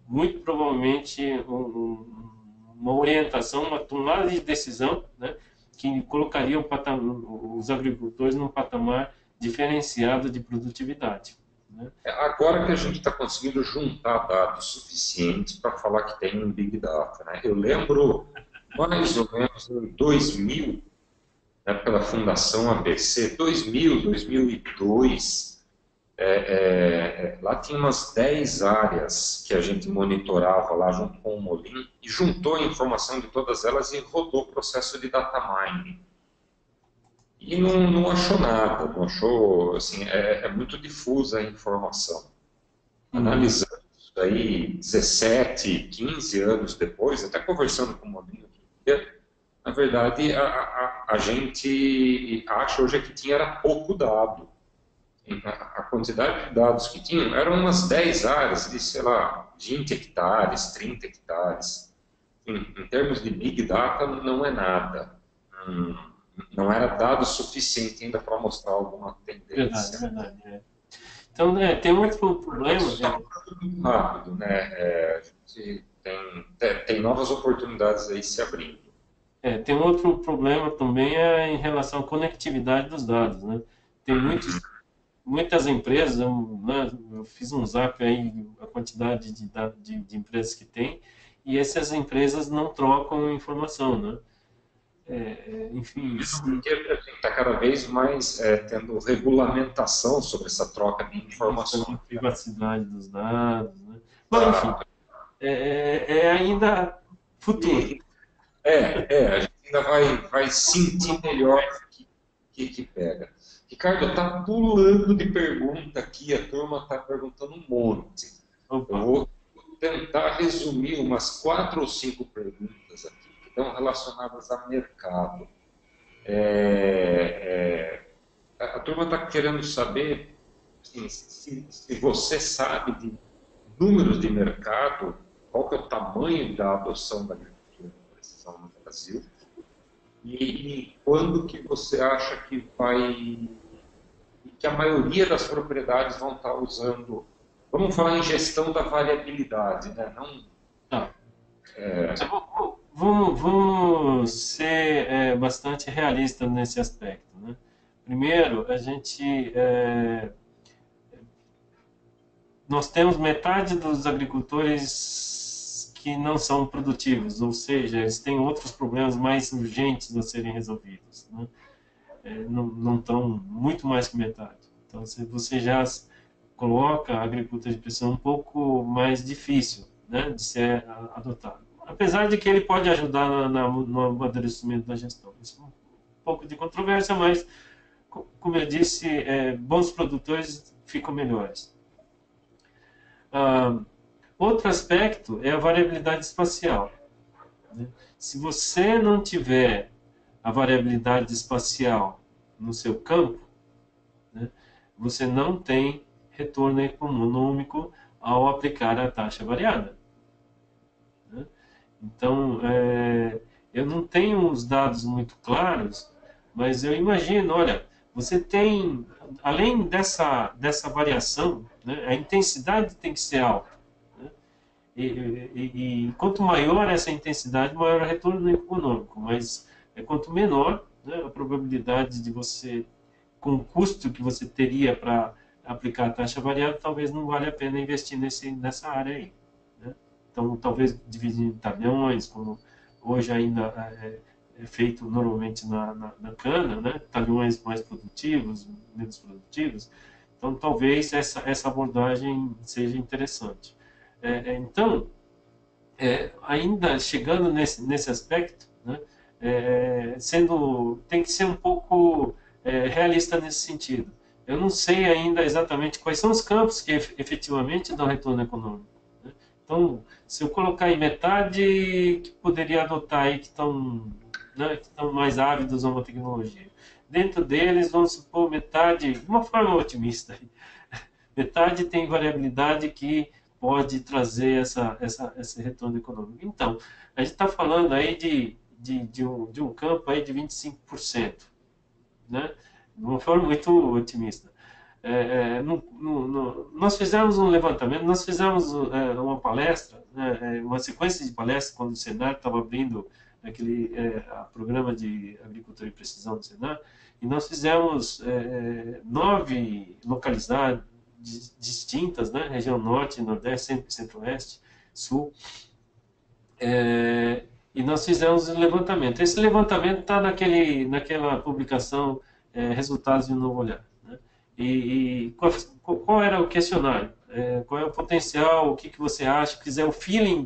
muito provavelmente uma orientação, uma tomada de decisão, né? Que colocaria os agricultores num patamar diferenciado de produtividade. Né? Agora que a gente está conseguindo juntar dados suficientes para falar que tem um Big Data. Né? Eu lembro, mais ou menos em 2000, né, pela Fundação ABC, 2002, lá tinha umas 10 áreas que a gente monitorava lá junto com o Molin e juntou a informação de todas elas e rodou o processo de data mining. E não achou nada, não achou, assim, muito difusa a informação. Analisando isso aí 17, 15 anos depois, até conversando com o Molin outro dia, na verdade a gente acha hoje que tinha era pouco dado. A quantidade de dados que tinham eram umas 10 áreas de, sei lá, 20 hectares, 30 hectares. Em termos de Big Data, não é nada. Não era dado suficiente ainda para mostrar alguma tendência. Verdade. Então, tem um outro problema. Está muito rápido, né? A gente tem novas oportunidades aí se abrindo. Tem um outro problema também em relação à conectividade dos dados, né? Tem muitas empresas, eu fiz um zap aí, a quantidade de empresas que tem, e essas empresas não trocam informação, né? Enfim... Isso porque está cada vez mais tendo regulamentação sobre essa troca de informações. Privacidade dos dados, né? Mas, enfim, ainda futuro. A gente ainda vai sentir melhor que pega. Ricardo, está pulando de pergunta aqui, a turma está perguntando um monte. Opa. Eu vou tentar resumir umas 4 ou 5 perguntas aqui, que estão relacionadas a mercado. A turma está querendo saber assim, se você sabe de números de mercado, qual que é o tamanho da adoção da agricultura de precisão no Brasil, e quando que você acha que a maioria das propriedades vão estar usando, vamos falar em gestão da variabilidade, né? Vamos ser bastante realistas nesse aspecto, né? Primeiro, nós temos metade dos agricultores que não são produtivos, ou seja, eles têm outros problemas mais urgentes a serem resolvidos, né? Não estão muito mais que metade. Então, se você já coloca a agricultura de precisão um pouco mais difícil, né, de ser adotado. Apesar de que ele pode ajudar no amadurecimento da gestão. Isso é um pouco de controvérsia, mas, como eu disse, bons produtores ficam melhores. Outro aspecto é a variabilidade espacial. Né? Se você não tiver a variabilidade espacial no seu campo, né, você não tem retorno econômico ao aplicar a taxa variada, né? Então, eu não tenho os dados muito claros, mas eu imagino, olha, você tem, além dessa variação, né, a intensidade tem que ser alta, né? E quanto maior essa intensidade, maior o retorno econômico, mas quanto menor, né, a probabilidade de você, com o custo que você teria para aplicar a taxa variável, talvez não valha a pena investir nessa área aí, né? Então, talvez dividir em talhões, como hoje ainda é feito normalmente na cana, né? Talhões mais produtivos, menos produtivos. Então, talvez essa abordagem seja interessante. Então, ainda chegando nesse aspecto, né? Tem que ser um pouco realista nesse sentido. Eu não sei ainda exatamente quais são os campos que efetivamente dão retorno econômico, né? Então, se eu colocar aí metade que poderia adotar aí, né, que estão mais ávidos a uma tecnologia, dentro deles, vamos supor, metade, de uma forma otimista, metade tem variabilidade que pode trazer esse retorno econômico. Então, a gente está falando aí de um campo aí de 25%, né? De uma forma muito otimista. Nós fizemos um levantamento, nós fizemos uma palestra, né, uma sequência de palestras, quando o Senar estava abrindo aquele programa de agricultura e precisão do Senar, e nós fizemos 9 localidades distintas, né, região norte, nordeste, centro-oeste, sul, e nós fizemos um levantamento. Esse levantamento está naquela publicação Resultados de um Novo Olhar, né? E qual era o questionário? Qual é o potencial? O que você acha? Quiser o feeling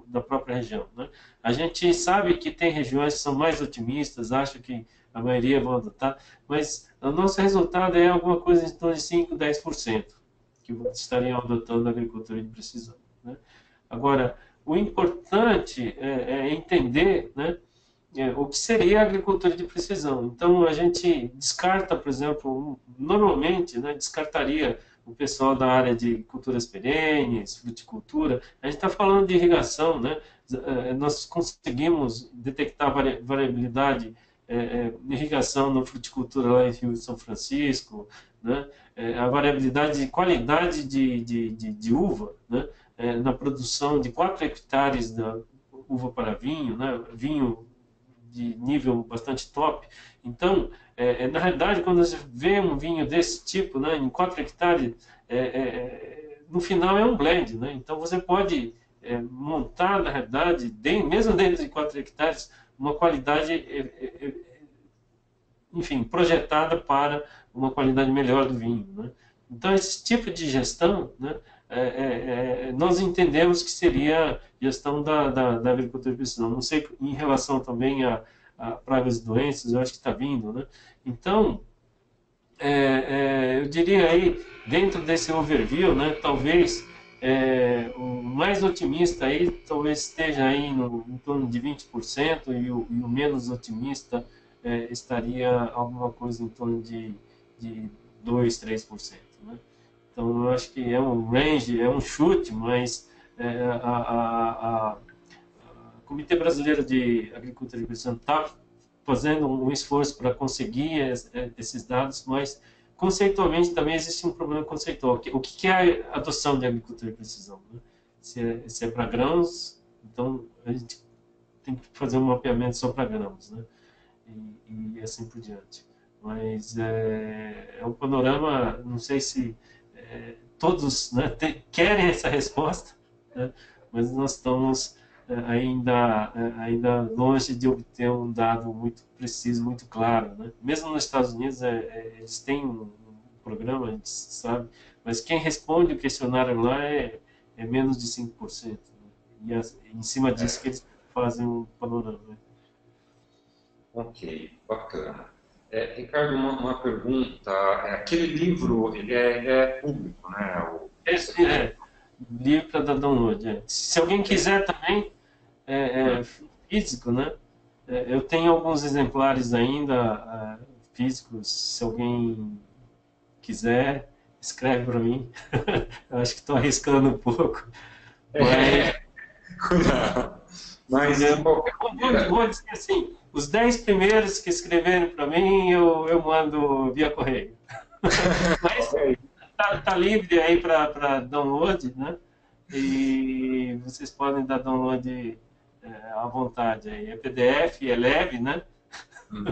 da própria região, né? A gente sabe que tem regiões que são mais otimistas, acham que a maioria vão adotar, mas o nosso resultado é alguma coisa em torno de 5, 10% que estariam adotando a agricultura de precisão, né? Agora, o importante é entender, né, o que seria a agricultura de precisão. Então, a gente descarta, por exemplo, normalmente, né, descartaria o pessoal da área de culturas perenes, fruticultura. A gente está falando de irrigação, né? Nós conseguimos detectar variabilidade irrigação na fruticultura lá em Rio de São Francisco, né? A variabilidade de qualidade de uva, né? Na produção de 4 hectares da uva para vinho, né? Vinho de nível bastante top. Então, na realidade, quando você vê um vinho desse tipo, né, em 4 hectares, no final é um blend, né? Então, você pode montar, na realidade, mesmo dentro de 4 hectares, uma qualidade, enfim, projetada para uma qualidade melhor do vinho, né? Então, esse tipo de gestão, né, nós entendemos que seria gestão da agricultura de precisão. Não sei em relação também a pragas e doenças, eu acho que está vindo, né? Então, eu diria aí, dentro desse overview, né, talvez o mais otimista aí talvez esteja aí em torno de 20% e o menos otimista estaria alguma coisa em torno de 2, 3%, né? Então, eu acho que é um range, é um chute, mas o Comitê Brasileiro de Agricultura e Precisão está fazendo um esforço para conseguir esses dados, mas conceitualmente também existe um problema conceitual. O que é a adoção de agricultura de precisão, né? Se é para grãos, então a gente tem que fazer um mapeamento só para grãos, né? E assim por diante. Mas é um panorama, não sei se todos, né, querem essa resposta, né? Mas nós estamos ainda longe de obter um dado muito preciso, muito claro, né? Mesmo nos Estados Unidos, eles têm um programa, a gente sabe, mas quem responde o questionário lá é menos de 5%, né? E em cima disso que eles fazem um panorama, né? Ok, bacana. Ricardo, uma pergunta. Aquele livro, ele é público, né? Livre para dar download. Se alguém quiser também, físico, né? Eu tenho alguns exemplares ainda físicos, se alguém quiser, escreve para mim. Eu acho que estou arriscando um pouco. É, não. Mas, de qualquer maneira, Vou dizer assim, os 10 primeiros que escreverem para mim, eu mando via correio. Mas ok. tá livre aí para download, né? E vocês podem dar download à vontade aí. É PDF, é leve, né? Hum.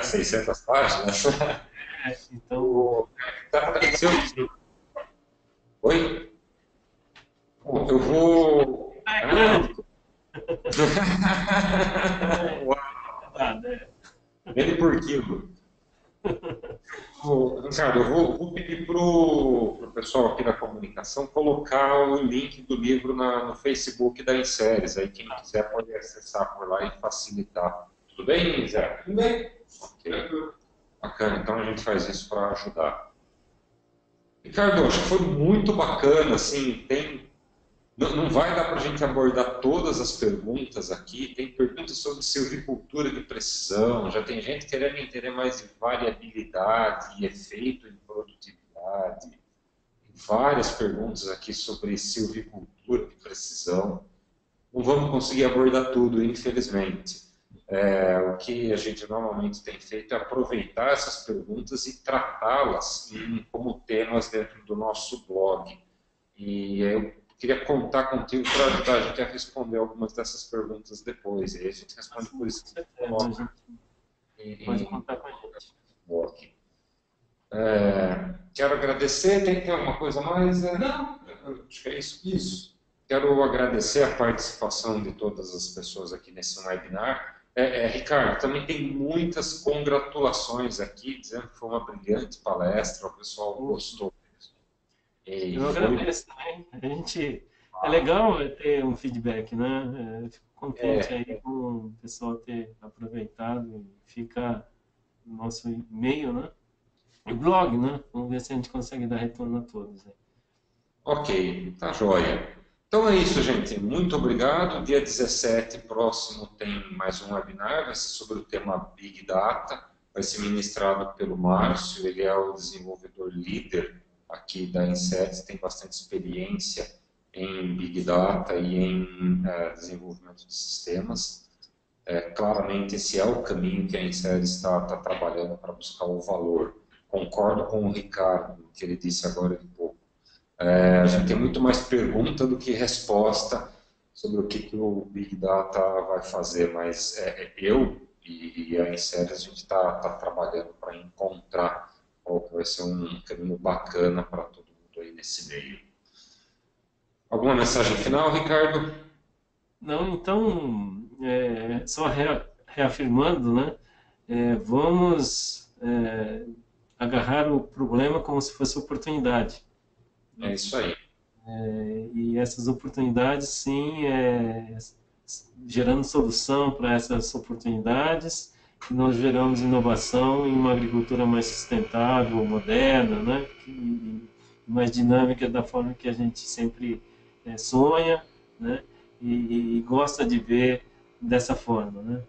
600 páginas. Então, O- Apareceu aqui. Oi? Eu vou. é Ah, grande. Tá, né? ele por quilo. Ricardo, eu vou pedir para o pessoal aqui da comunicação colocar o link do livro no Facebook da Inseres. Aí quem quiser pode acessar por lá e facilitar. Tudo bem, Zé? Tudo bem? Ok. Bacana, então a gente faz isso para ajudar. Ricardo, acho que foi muito bacana, assim, não vai dar para a gente abordar todas as perguntas aqui. Tem perguntas sobre silvicultura de precisão, já tem gente querendo entender mais de variabilidade e efeito em produtividade. Tem várias perguntas aqui sobre silvicultura de precisão. Não vamos conseguir abordar tudo, infelizmente. O que a gente normalmente tem feito é aproveitar essas perguntas e tratá-las como temas dentro do nosso blog. E eu queria contar contigo para ajudar a gente a responder algumas dessas perguntas depois. E aí a gente responde por isso que A coloca gente pode contar com a gente. no blog. Quero agradecer. Tem alguma coisa a mais? Não, Acho que é isso. isso. Quero agradecer a participação de todas as pessoas aqui nesse webinar. Ricardo, também tem muitas congratulações aqui, dizendo que foi uma brilhante palestra, o pessoal gostou. E Eu agradeço também. É legal ter um feedback, né? Eu fico contente aí com o pessoal ter aproveitado e fica no nosso e-mail, né? E blog, né? Vamos ver se a gente consegue dar retorno a todos. Né? Ok, tá joia. Então é isso, gente. Muito obrigado. Dia 17 próximo tem mais um webinar, vai ser sobre o tema Big Data. Vai ser ministrado pelo Márcio, ele é o desenvolvedor líder aqui da Inseres, tem bastante experiência em Big Data e em desenvolvimento de sistemas. Claramente esse é o caminho que a Inseres está trabalhando para buscar o valor. Concordo com o Ricardo, que ele disse agora de pouco. A gente tem muito mais pergunta do que resposta sobre o que o Big Data vai fazer, mas eu e a Inseres, a gente está trabalhando para encontrar qual que vai ser um caminho bacana para todo mundo aí nesse meio. Alguma mensagem final, Ricardo? Não, então, só reafirmando, né? Vamos agarrar o problema como se fosse oportunidade. É isso aí. E essas oportunidades, sim, gerando solução para essas oportunidades, nós geramos inovação em uma agricultura mais sustentável, moderna, né? E mais dinâmica da forma que a gente sempre sonha, né? E gosta de ver dessa forma, né?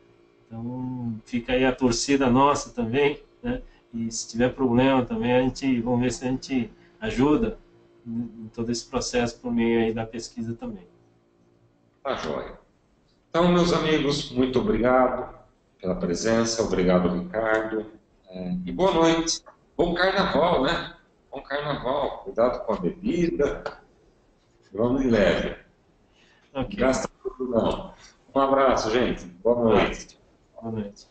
Então, fica aí a torcida nossa também, né? E se tiver problema também, vamos ver se a gente ajuda em todo esse processo por meio aí da pesquisa também. Tá joia. Então, meus amigos, muito obrigado pela presença, obrigado, Ricardo, e boa noite. Bom carnaval, né? Bom carnaval, cuidado com a bebida, vamos de leve. Ok. Gasta tudo não. Um abraço, gente. Boa noite. Boa noite.